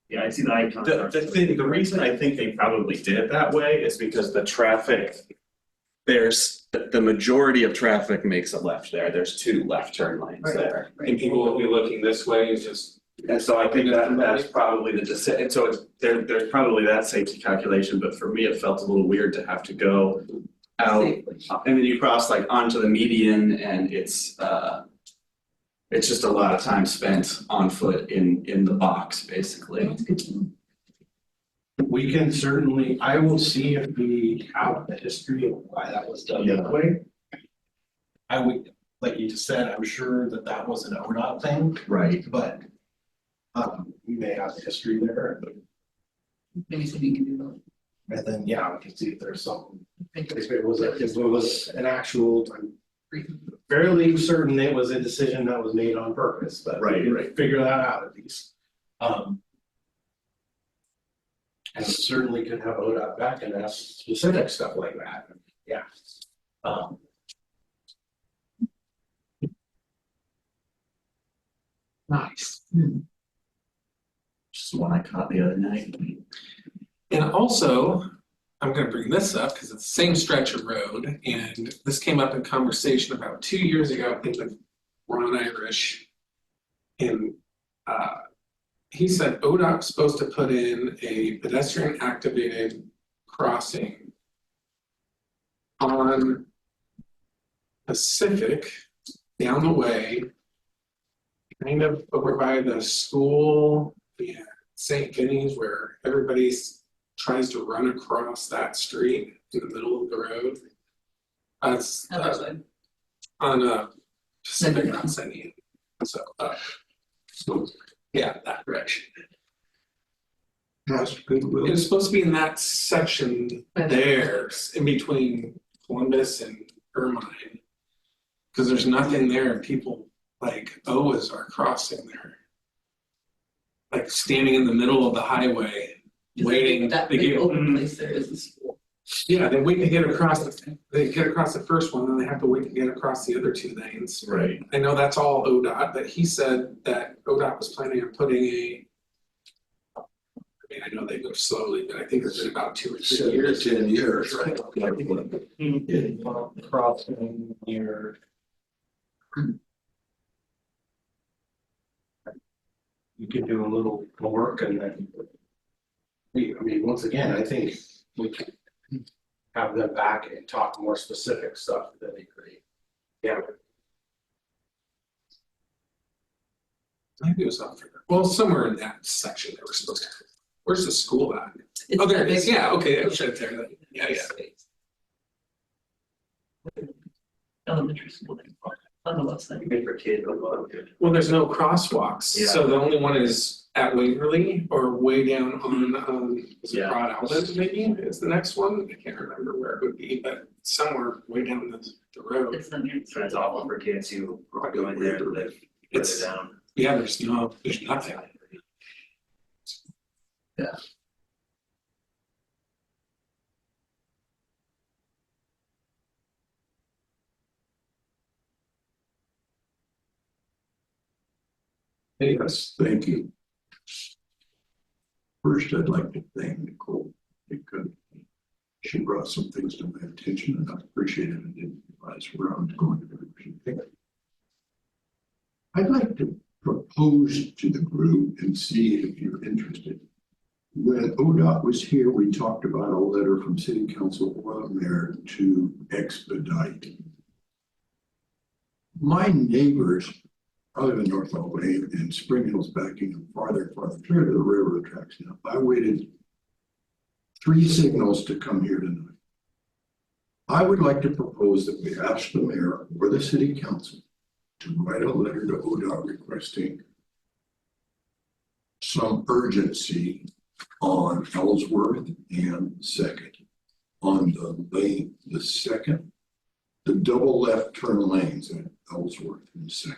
Yeah, I see the icon. The reason I think they probably did it that way is because the traffic there's, the majority of traffic makes a left there. There's 2 left turn lanes Right. there. And people will be looking this way, it's just, And so I think that that's probably the decision, and so it's, there's probably that safety calculation, but for me, it felt a little weird to have to go out. Safely. And then you cross like onto the median and it's just a lot of time spent on foot in the box, basically. That's good to know. We can certainly, I will see if we have a history of why that was done that way. I would, like you just said, I'm sure that that was an ODOT thing, Right. but we may have a history there, Maybe something you can do and then, yeah, we can see if there's something. that. If it was an actual, I'm fairly certain it was a decision that was made on purpose, but we Right, can right. figure that out at least. And we certainly could have ODOT back and ask specific stuff like that, yeah. Nice. Just the one I caught the other night. and also, I'm gonna bring this up because it's the same stretch of road, and this came up in conversation about 2 years ago, I think with Ron Irish. And he said ODOT's supposed to put in a pedestrian activated crossing on Pacific down the way, kind of over by the school, yeah, St. Vinny's, where everybody tries to run across that street in the middle of the road. That's Other side. on Pacific, not Senny. So yeah, that direction. Past Goodwill. It's supposed to be in that section there, in between Columbus and Ermine. Cause there's nothing there, and people like Oas are crossing there. Like standing in the middle of the highway, waiting That to big get, open place there is the school. yeah, they wait to get across, they get across the first one, then they have to wait to get across the other 2 lanes. Right. I know that's all ODOT, but he said that ODOT was planning on putting I mean, I know they go slowly, but I think it's been about 2 or 3 years. 10 years, right? Crossing near. You could do a little work and then. I mean, once again, I think we can have them back and talk more specific stuff that they create. Yeah. Maybe it was up there. Well, somewhere in that section they were supposed to. Where's the school at? It's Oh, there that it is. big- Yeah, okay, it was right there. Yeah, yeah. Elementary school on the left side. For kids, Well, there's no crosswalks, so the only one is at Waverly or way down on, is it Yeah. Broad Albany maybe is the next one? I can't remember where it would be, but somewhere way down the road. It's on here. So it's awful for kids who are going there to live further It's, down. yeah, there's nothing. Yes, thank you. First, I'd like to thank Nicole because she brought some things to my attention and I appreciate it. I didn't realize where I was going to. I'd like to propose to the group and see if you're interested. When ODOT was here, we talked about a letter from City Council or Mayor to expedite. My neighbors, I live in North Albany and Spring Hill's backing up farther and farther through to the railroad tracks now. I waited 3 signals to come here tonight. I would like to propose that we ask the mayor or the city council to write a letter to ODOT requesting some urgency on Ellsworth and Second. On the second, the double left turn lanes at Ellsworth and Second.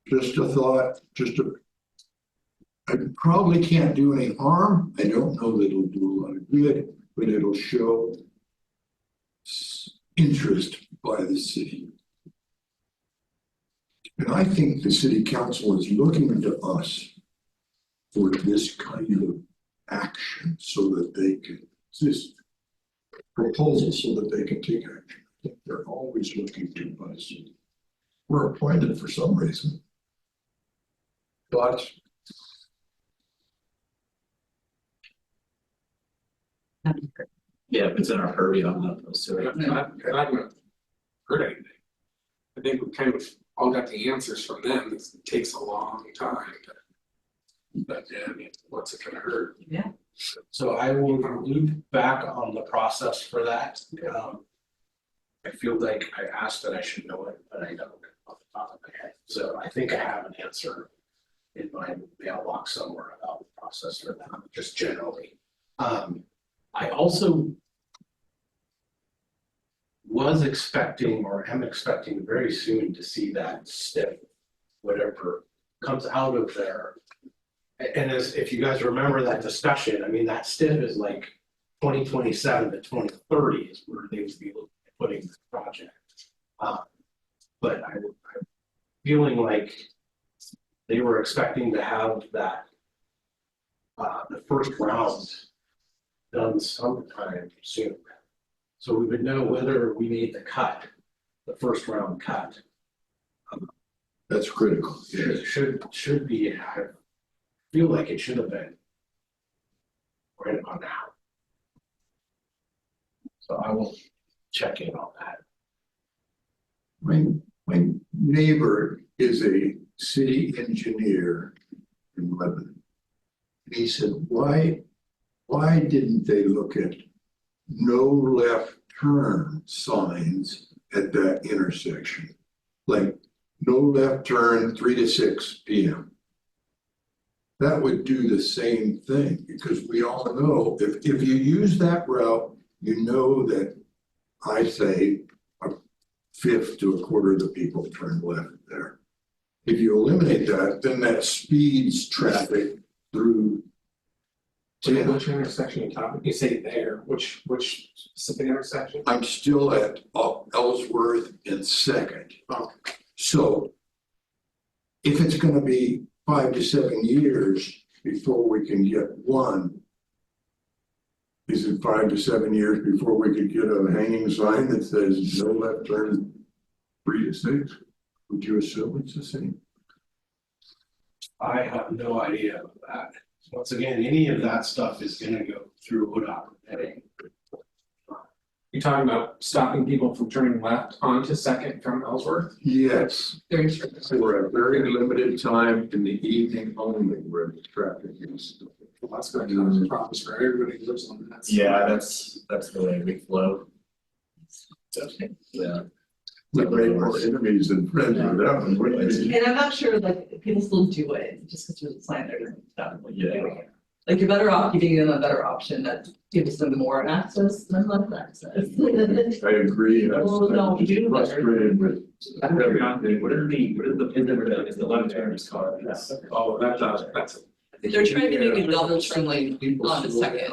Just a thought, I probably can't do any harm. I don't know that it'll do a lot of good, but it'll show interest by the city. And I think the city council is looking to us for this kind of action so that they can just proposals so that they can take action. I think they're always looking to us. We're appointed for some reason. But Yeah, if it's in our purview, I'm not opposed to it. I haven't heard anything. I think we kind of all got the answers from them, it takes a long time. But yeah, I mean, what's it gonna hurt? So I will loop back on the process for that. I feel like I asked that I should know it, but I don't off the top of my head. So I think I have an answer in my mailbox somewhere about the process for that, just generally. I also was expecting or am expecting very soon to see that stiff, whatever comes out of there. And as, if you guys remember that discussion, I mean, that stiff is like 2027 to 2030 is where they would be looking at putting this project. But I'm feeling like they were expecting to have that, the first round done sometime soon. So we would know whether we made the cut, the first round cut. that's critical. It should be, I feel like it should have been right about now. So I will check in on that. My neighbor is a city engineer in Lebanon. And he said, why didn't they look at no left turn signs at that intersection? Like no left turn 3 to 6 p.m. That would do the same thing, because we all know if you use that route, you know that I say a fifth to a quarter of the people turn left there. If you eliminate that, then that speeds traffic through. Which intersection you talking, you say there, which specific intersection? I'm still at Ellsworth and Second. Oh. So if it's gonna be 5 to 7 years before we can get one, is it 5 to 7 years before we could get a hanging sign that says no left turn 3 to 6? Would you assume it's the same? I have no idea about that. Once again, any of that stuff is gonna go through ODOT permitting. You talking about stopping people from turning left onto Second from Ellsworth? Yes, Very true. for a very limited time in the evening only where the traffic is. Well, that's gonna cause problems for everybody who lives on that. Yeah, that's the way we flow. Yeah. We made more enemies than friends with that one, wouldn't we? And I'm not sure, like, people still do it, just because there's a sign there doesn't stop what you're Yeah. doing. Like, you're better off giving them a better option that gives them more access than less access. I agree. Well, no, we do better. Frustrated with. What is the left turn called? Oh, that's. They're trying to make a double turn lane on the Second.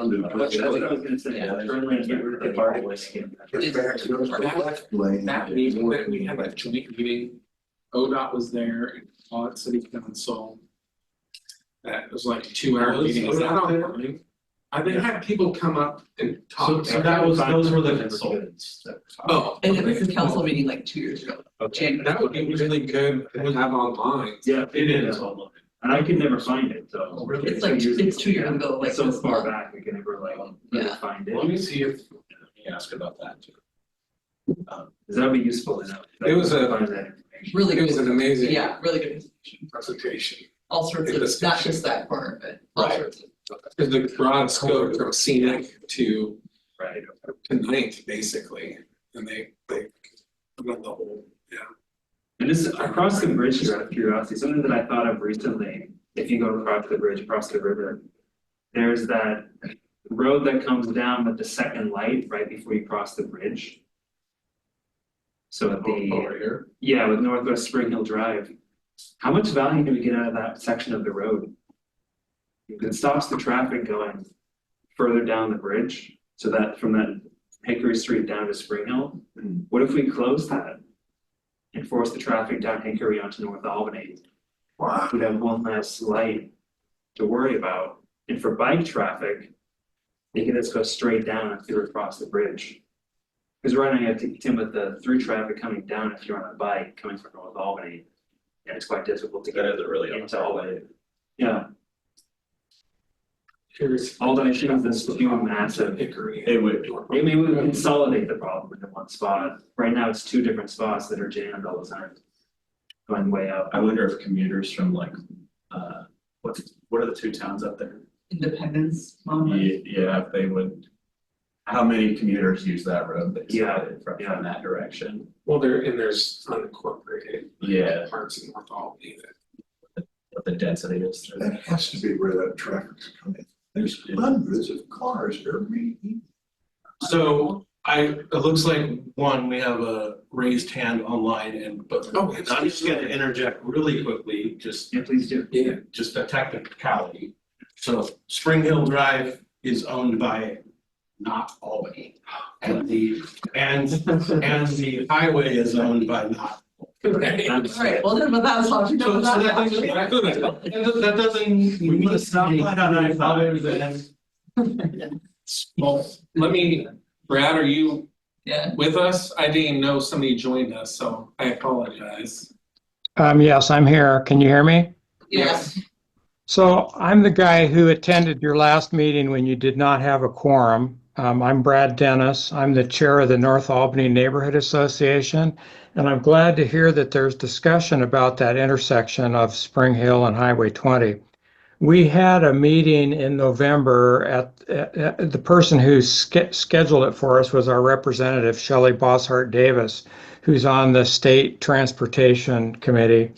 Turn lane, get rid of the car wasting. That meeting, that we had a joint meeting, ODOT was there and all that city council. That was like a 2-hour meeting, is that online? They had people come up and talk. So that was, those were the consultants. Oh, And it was a council meeting like 2 years ago, January. that would be really good to have online. Yeah, It is online. and I could never find it, so. It's like, it's 2 years ago, like. So this far month. back, we can never like Yeah. really find Let it. me see if, let me ask about that too. Cause that would be useful enough. It was a- Find that information. Really It was good, an amazing yeah, really good, presentation. all sorts Good of, not discussion. just that corner, but all Right. sorts of. Because the broad scope from scenic to Right. Ninth, basically, and they run the whole, yeah. And this across the bridge here, out of curiosity, something that I thought of recently, if you go across the bridge, across the river. There's that road that comes down with the second light right before you cross the bridge. So at the, Over here. yeah, with Northwest Spring Hill Drive, how much value do we get out of that section of the road? It stops the traffic going further down the bridge, so that from that Hickory Street down to Spring Hill. What if we close that? And force the traffic down Hickory onto North Albany? Wow. We'd have one less light to worry about. And for bike traffic, You can just go straight down if you're across the bridge. Because right now you have to contend with the through traffic coming down if you're on a bike coming from North Albany. And it's quite difficult to get That is a really into Albany. Yeah, Here's. Albany should have this huge massive. Hickory. It would, Maybe we would consolidate the problem into one spot. Right now it's two different spots that are jammed all the time. Going way up. I wonder if commuters from like, what are the two towns up there? Independence moment. Yeah, if they would, how many commuters use that road that Yeah, started from that direction? Well, there's unincorporated. Yeah. Parts in North Albany that. What the density is. That has to be where that traffic's coming. There's hundreds of cars every evening. So it looks like, one, we have a raised hand online but I'm just gonna interject really quickly, just. Yeah, please do. Yeah, just a technicality. So Spring Hill Drive is owned by not Albany. And the highway is owned by not. Okay. All right, well, then, but that's all you know. So that doesn't. We need to stop that on I-5. Other than. Small. Let me, Brad, are you Yeah, with us? I didn't even know somebody joined us, so I apologize. Yes, I'm here. Can you hear me? yeah. So I'm the guy who attended your last meeting when you did not have a quorum. I'm Brad Dennis. I'm the chair of the North Albany Neighborhood Association, and I'm glad to hear that there's discussion about that intersection of Spring Hill and Highway 20. We had a meeting in November at the person who scheduled it for us was our representative, Shelley Bosshart Davis, who's on the State Transportation Committee.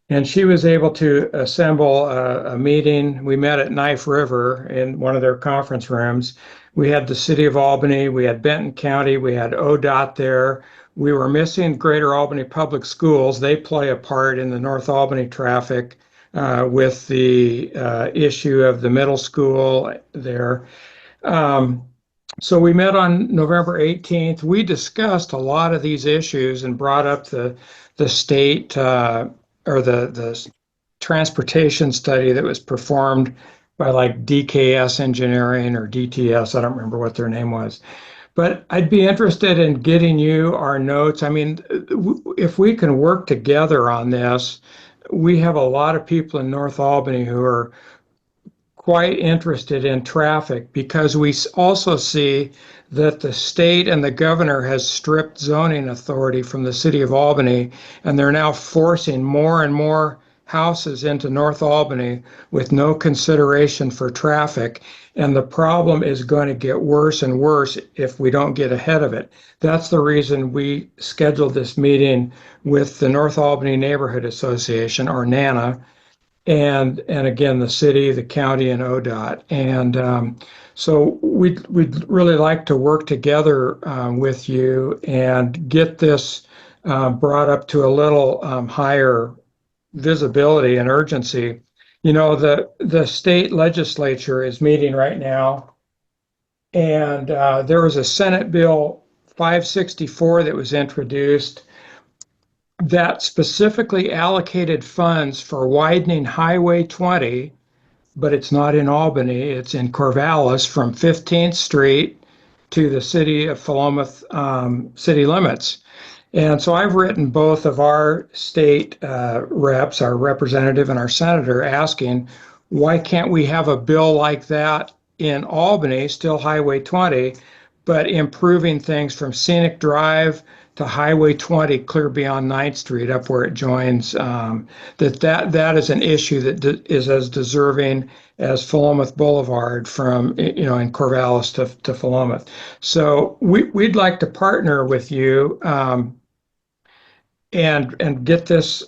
And she was able to assemble a meeting. We met at Knife River in one of their conference rooms. We had the city of Albany, we had Benton County, we had ODOT there. We were missing Greater Albany Public Schools. They play a part in the North Albany traffic with the issue of the middle school there. So we met on November 18th. We discussed a lot of these issues and brought up the state or the transportation study that was performed by like DKS Engineering or DTS. I don't remember what their name was. But I'd be interested in getting you our notes. I mean, if we can work together on this, we have a lot of people in North Albany who are quite interested in traffic because we also see that the state and the governor has stripped zoning authority from the city of Albany, and they're now forcing more and more houses into North Albany with no consideration for traffic. And the problem is going to get worse and worse if we don't get ahead of it. That's the reason we scheduled this meeting with the North Albany Neighborhood Association, or NANA, and again, the city, the county, and ODOT. And so we'd really like to work together with you and get this brought up to a little higher visibility and urgency. You know, the state legislature is meeting right now, and there was a Senate Bill 564 that was introduced that specifically allocated funds for widening Highway 20, but it's not in Albany, it's in Corvallis from 15th Street to the city of Philomath city limits. And so I've written both of our state reps, our representative and our senator, asking, why can't we have a bill like that in Albany, still Highway 20, but improving things from Scenic Drive to Highway 20 clear beyond 9th Street up where it joins, that is an issue that is as deserving as Philomath Boulevard from, in Corvallis to Philomath. So we'd like to partner with you and get this,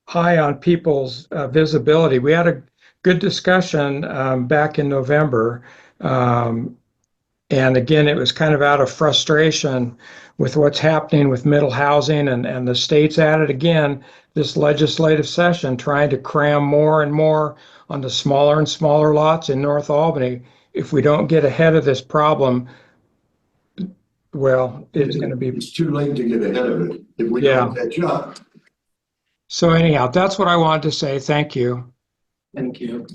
high on people's visibility. We had a good discussion back in November. And again, it was kind of out of frustration with what's happening with middle housing, and the state's at it again this legislative session, trying to cram more and more onto smaller and smaller lots in North Albany. If we don't get ahead of this problem, well, it's going to be. It's too late to get ahead of it if we don't catch up. So anyhow, that's what I wanted to say. Thank you. Thank you.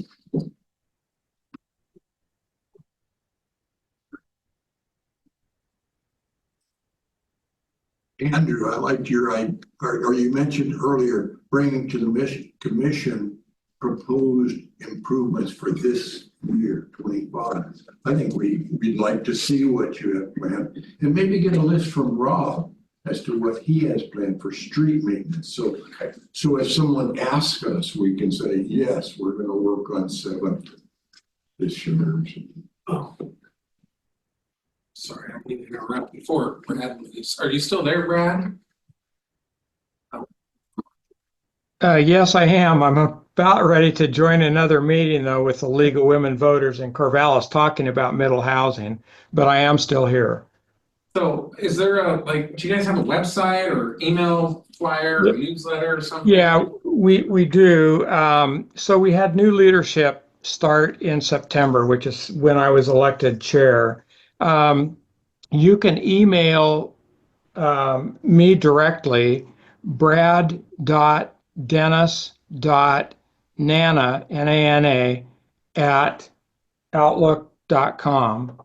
Andrew, I liked or you mentioned earlier, bringing to the commission proposed improvements for this year, 25. I think we'd like to see what you have planned and maybe get a list from Rob as to what he has planned for street maintenance. So if someone asks us, we can say, yes, we're gonna work on 7th this year. Oh. Sorry, I didn't mean to interrupt before Brad leaves. Are you still there, Brad? Yes, I am. I'm about ready to join another meeting though with the League of Women Voters in Corvallis talking about middle housing, but I am still here. So is there do you guys have a website or email flyer or newsletter or something? Yeah, we do. So we had new leadership start in September, which is when I was elected chair. You can email me directly, brad.dennis.nana, N-A-N-A, at outlook.com.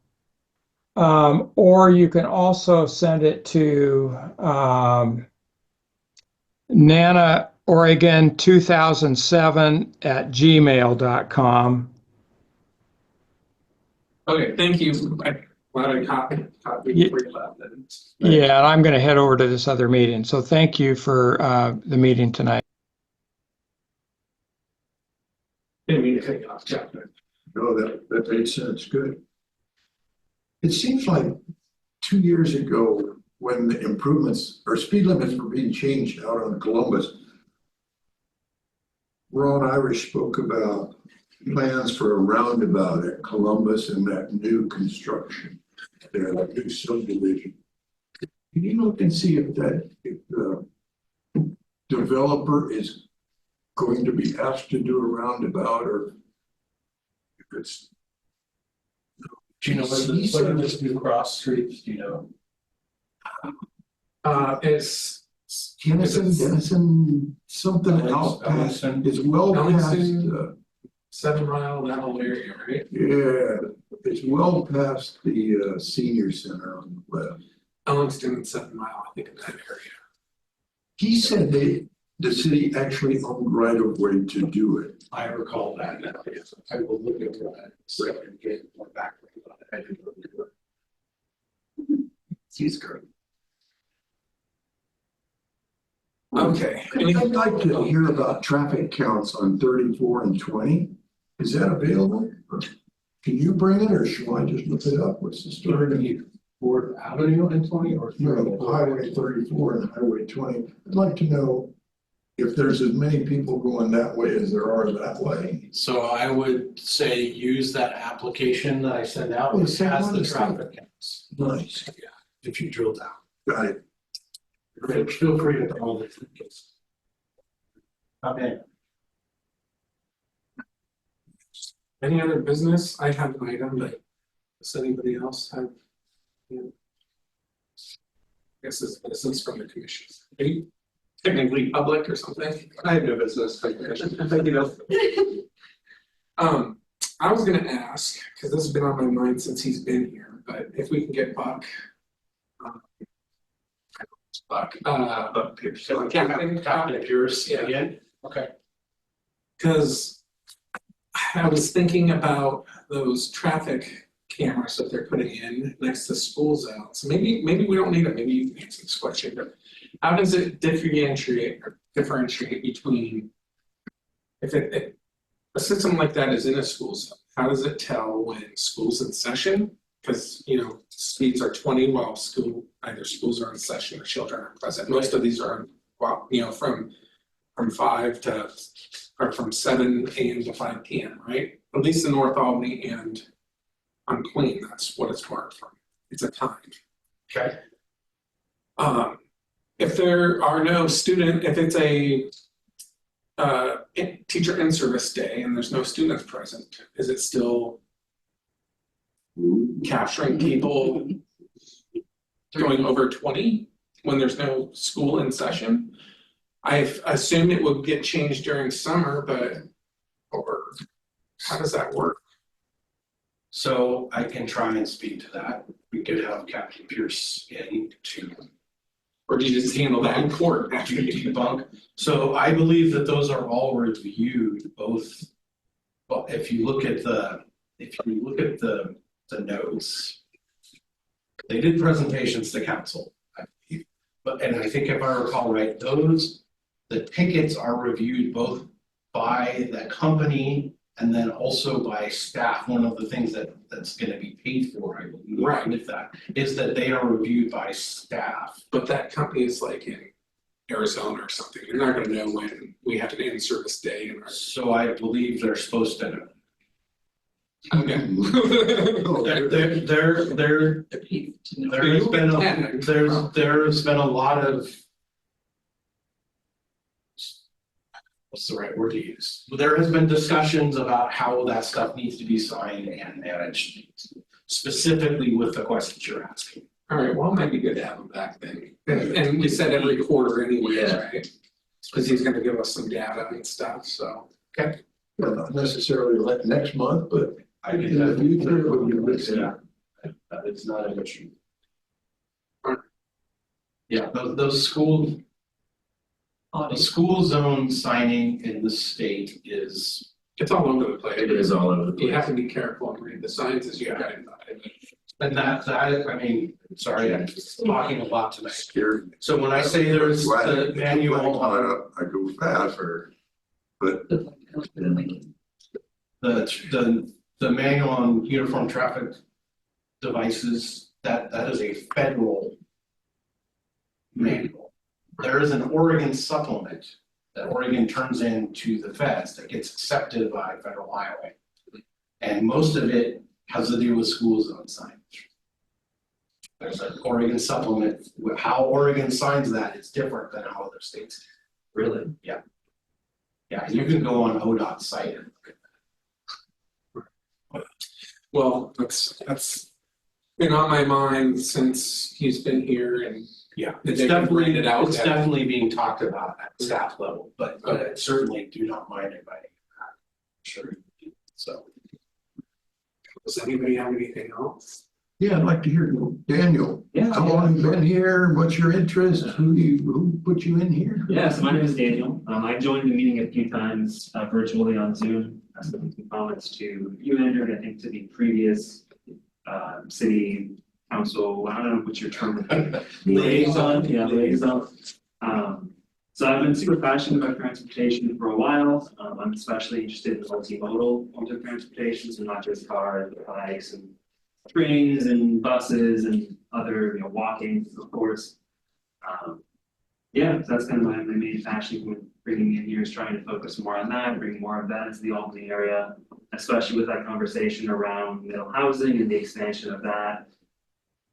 Or you can also send it to Nana Oregon 2007 at gmail.com. Okay, thank you. I'm glad I copied before you left. Yeah, and I'm going to head over to this other meeting. So thank you for the meeting tonight. Didn't mean to take it off, Jeff. No, that made sense. Good. It seems like 2 years ago, when the improvements or speed limits were being changed out on Columbus, Ron Irish spoke about plans for a roundabout at Columbus and that new construction there, that new subdivision. Can you look and see if the developer is going to be asked to do a roundabout, or if it's. Do you know what this new cross streets, do you know? It's Dennison, something out past, it's well past, Ellington. 7 Mile, that whole area, right? yeah, it's well past the senior center on the left. Ellington and 7 Mile, I think in that area. He said the city actually owned right of way to do it. I recall that now, yes. I will look into that. So and get more background on it. I didn't look into it. He's correct. Okay. I'd like to hear about traffic counts on 34 and 20. Is that available? Can you bring it, or should I just look it up? What's the story? For Avenue and 20 or? No, Highway 34 and Highway 20. I'd like to know if there's as many people going that way as there are that way. So I would say use that application that I send out, Oh, the which same has one the as traffic counts. Nice. Yeah, if you drill down. Got it. Feel free to call it. Okay. Any other business? I have an item, but does anybody else have? Yeah. I guess this is from the commission. Are you technically public or something? I have no business. Thank you. I was gonna ask, because this has been on my mind since he's been here, but if we can get Buck. Captain Pierce Yeah. again? Okay. Because I was thinking about those traffic cameras that they're putting in next to school zones. Maybe we don't need it, maybe you can answer this question, but how does it differentiate between if a system like that is in a school zone, how does it tell when school's in session? Because speeds are 20 while either schools are in session or children are present. Most of these are from 5 to or from 7 a.m. to 5 p.m. right? At least in North Albany and on Queen, that's what it's marked from. It's a time. Okay. If there are no if it's a teacher in-service day and there's no students present, is it still capturing people going over 20 when there's no school in session? I've assumed it would get changed during summer, or how does that work? So I can try and speak to that. We could have Captain Pierce in to Or do you just handle that in court after you do debunk. So I believe that those are all reviewed, both. Well, if you look at the notes. They did presentations to council, I believe, but, and I think if I recall right, the tickets are reviewed both by the company and then also by staff. One of the things that's gonna be paid for, I believe, Right. with that, is that they are reviewed by staff. But that company is like in Arizona or something, you're not gonna know when we have an in-service day in our. So I believe they're supposed to know. Okay. There has been a lot of. What's the right word to use? There has been discussions about how that stuff needs to be signed and managed, specifically with the questions you're asking. All right, well, it might be good to have him back then, and we said every quarter anyways, Yeah. right? Cause he's gonna give us some data and stuff, so, okay. Well, not necessarily like next month, but I can in the future, it would be good. Yeah, it's not an issue. Yeah, those school. The school zone signing in the state is, It's all over the place. It is all over the You have place. to be careful and read the signs as you go. and that, I mean, sorry, I'm talking a lot tonight. Scared. So when I say there's the manual on I go fast, but the manual on uniform traffic devices, that is a federal manual. There is an Oregon supplement that Oregon turns in to the feds that gets accepted by federal highway. And most of it has to do with school zone signage. There's an Oregon supplement, how Oregon signs that is different than how other states do. Really? Yeah, you can go on ODOT's site and look at that. Well, that's been on my mind since he's been here and. Yeah, Did it's they definitely, grade it out it's that- definitely being talked about at staff level, but I certainly do not mind inviting that. Sure, so. Does anybody have anything else? yeah, I'd like to hear Daniel. Yeah. How long you been here? What's your interest? Who put you in here? Yeah, so my name is Daniel. I joined the meeting a few times virtually on Zoom. As some comments to you, Andrew, I think to the previous city council, I don't know what's your term. Liaison. So I've been super passionate about transportation for a while. I'm especially interested in multimodal modes of transportation, so not just cars, but bikes and trains and buses and other, walking, of course. Yeah, so that's kind of my main passion with bringing in here is trying to focus more on that, bring more of that into the Albany area, especially with that conversation around middle housing and the expansion of that.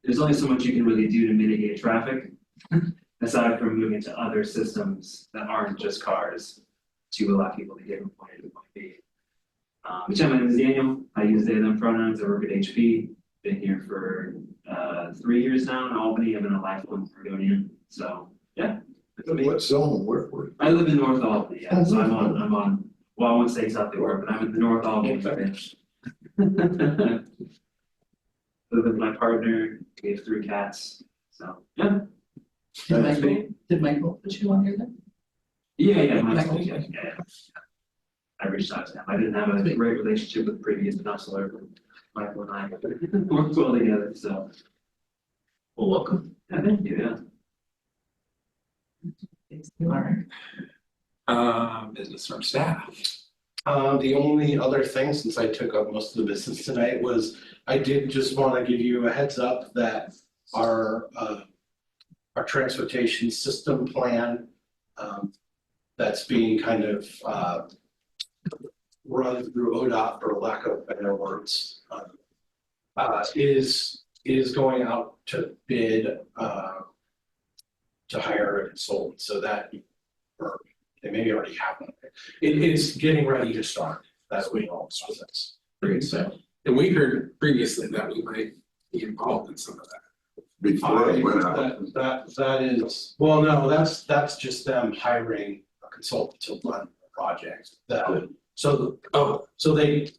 There's only so much you can really do to mitigate traffic, aside from moving to other systems that aren't just cars to allow people to get from point A to point B. But yeah, my name is Daniel. I use they, them pronouns. I work at HP. Been here for 3 years now in Albany. I've been a lifelong Oregonian. So yeah. What zone? Where? I live in North Albany, yeah, so I'm on, well, I won't say exactly where, but I'm in the North Albany branch. Live with my partner, we have 3 cats, so, yeah. Did Michael put you on here then? Yeah, yeah. I reached out to him, I didn't have a great relationship with the previous counselor, but Michael and I worked well together, so. Well, welcome. Yeah, thank you, yeah. Alright. Business from staff. The only other thing, since I took up most of the business tonight, was I did just want to give you a heads up that our transportation system plan, that's being kind of, run through ODOT, for lack of better words, is going out to bid, to hire a consultant, so that, or they maybe already have one. It is getting ready to start. That's what all process. Great, so. And we heard previously that we might be involved in some of that. Before it went out. That is, well, no, that's just them hiring a consultant to run the project. So they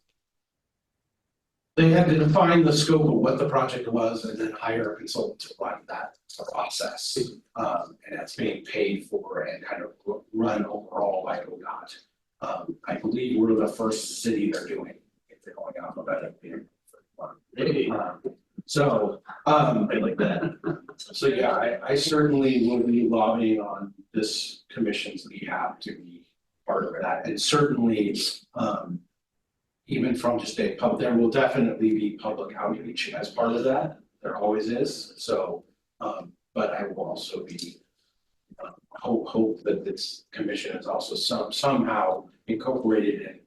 They had to define the scope of what the project was and then hire a consultant to run that process. And that's being paid for and kind of run overall by ODOT. I believe we're the first city they're doing, if they're going off of that. So, I like that. so yeah, I certainly will be lobbying on this commission's behalf to be part of that, and certainly, even from just there will definitely be public outreach as part of that, there always is, so, but I will also be hope that this commission is also somehow incorporated in that.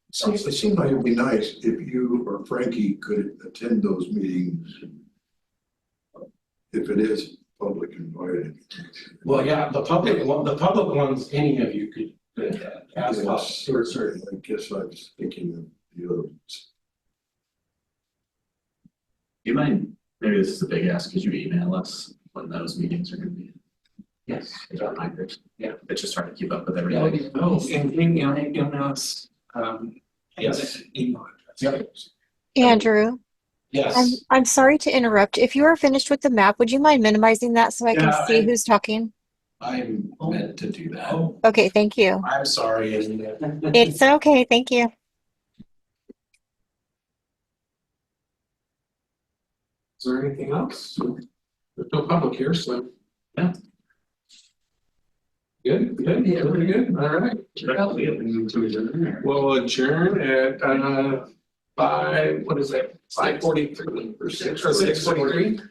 It seemed like it'd be nice if you or Frankie could attend those meetings. If it is public invited. Well, yeah, the public ones, any of you could ask us, or certain. I guess I was thinking of the other ones. You mind, maybe this is a big ask, could you email us when those meetings are gonna be? Yes. Is that reminders? Yeah. It's just hard to keep up with everything. Oh, and email us, Yes. email address. Andrew, Yes. I'm sorry to interrupt. If you are finished with the map, would you mind minimizing that so I can Yeah, see who's talking? I'm meant to do that. Okay, thank you. I'm sorry, Anita. It's okay, thank you. Is there anything else? There's no public here, so. Yeah. Good, everybody good, all right. We'll adjourn at 5, what is that, 5:43 or 6:43?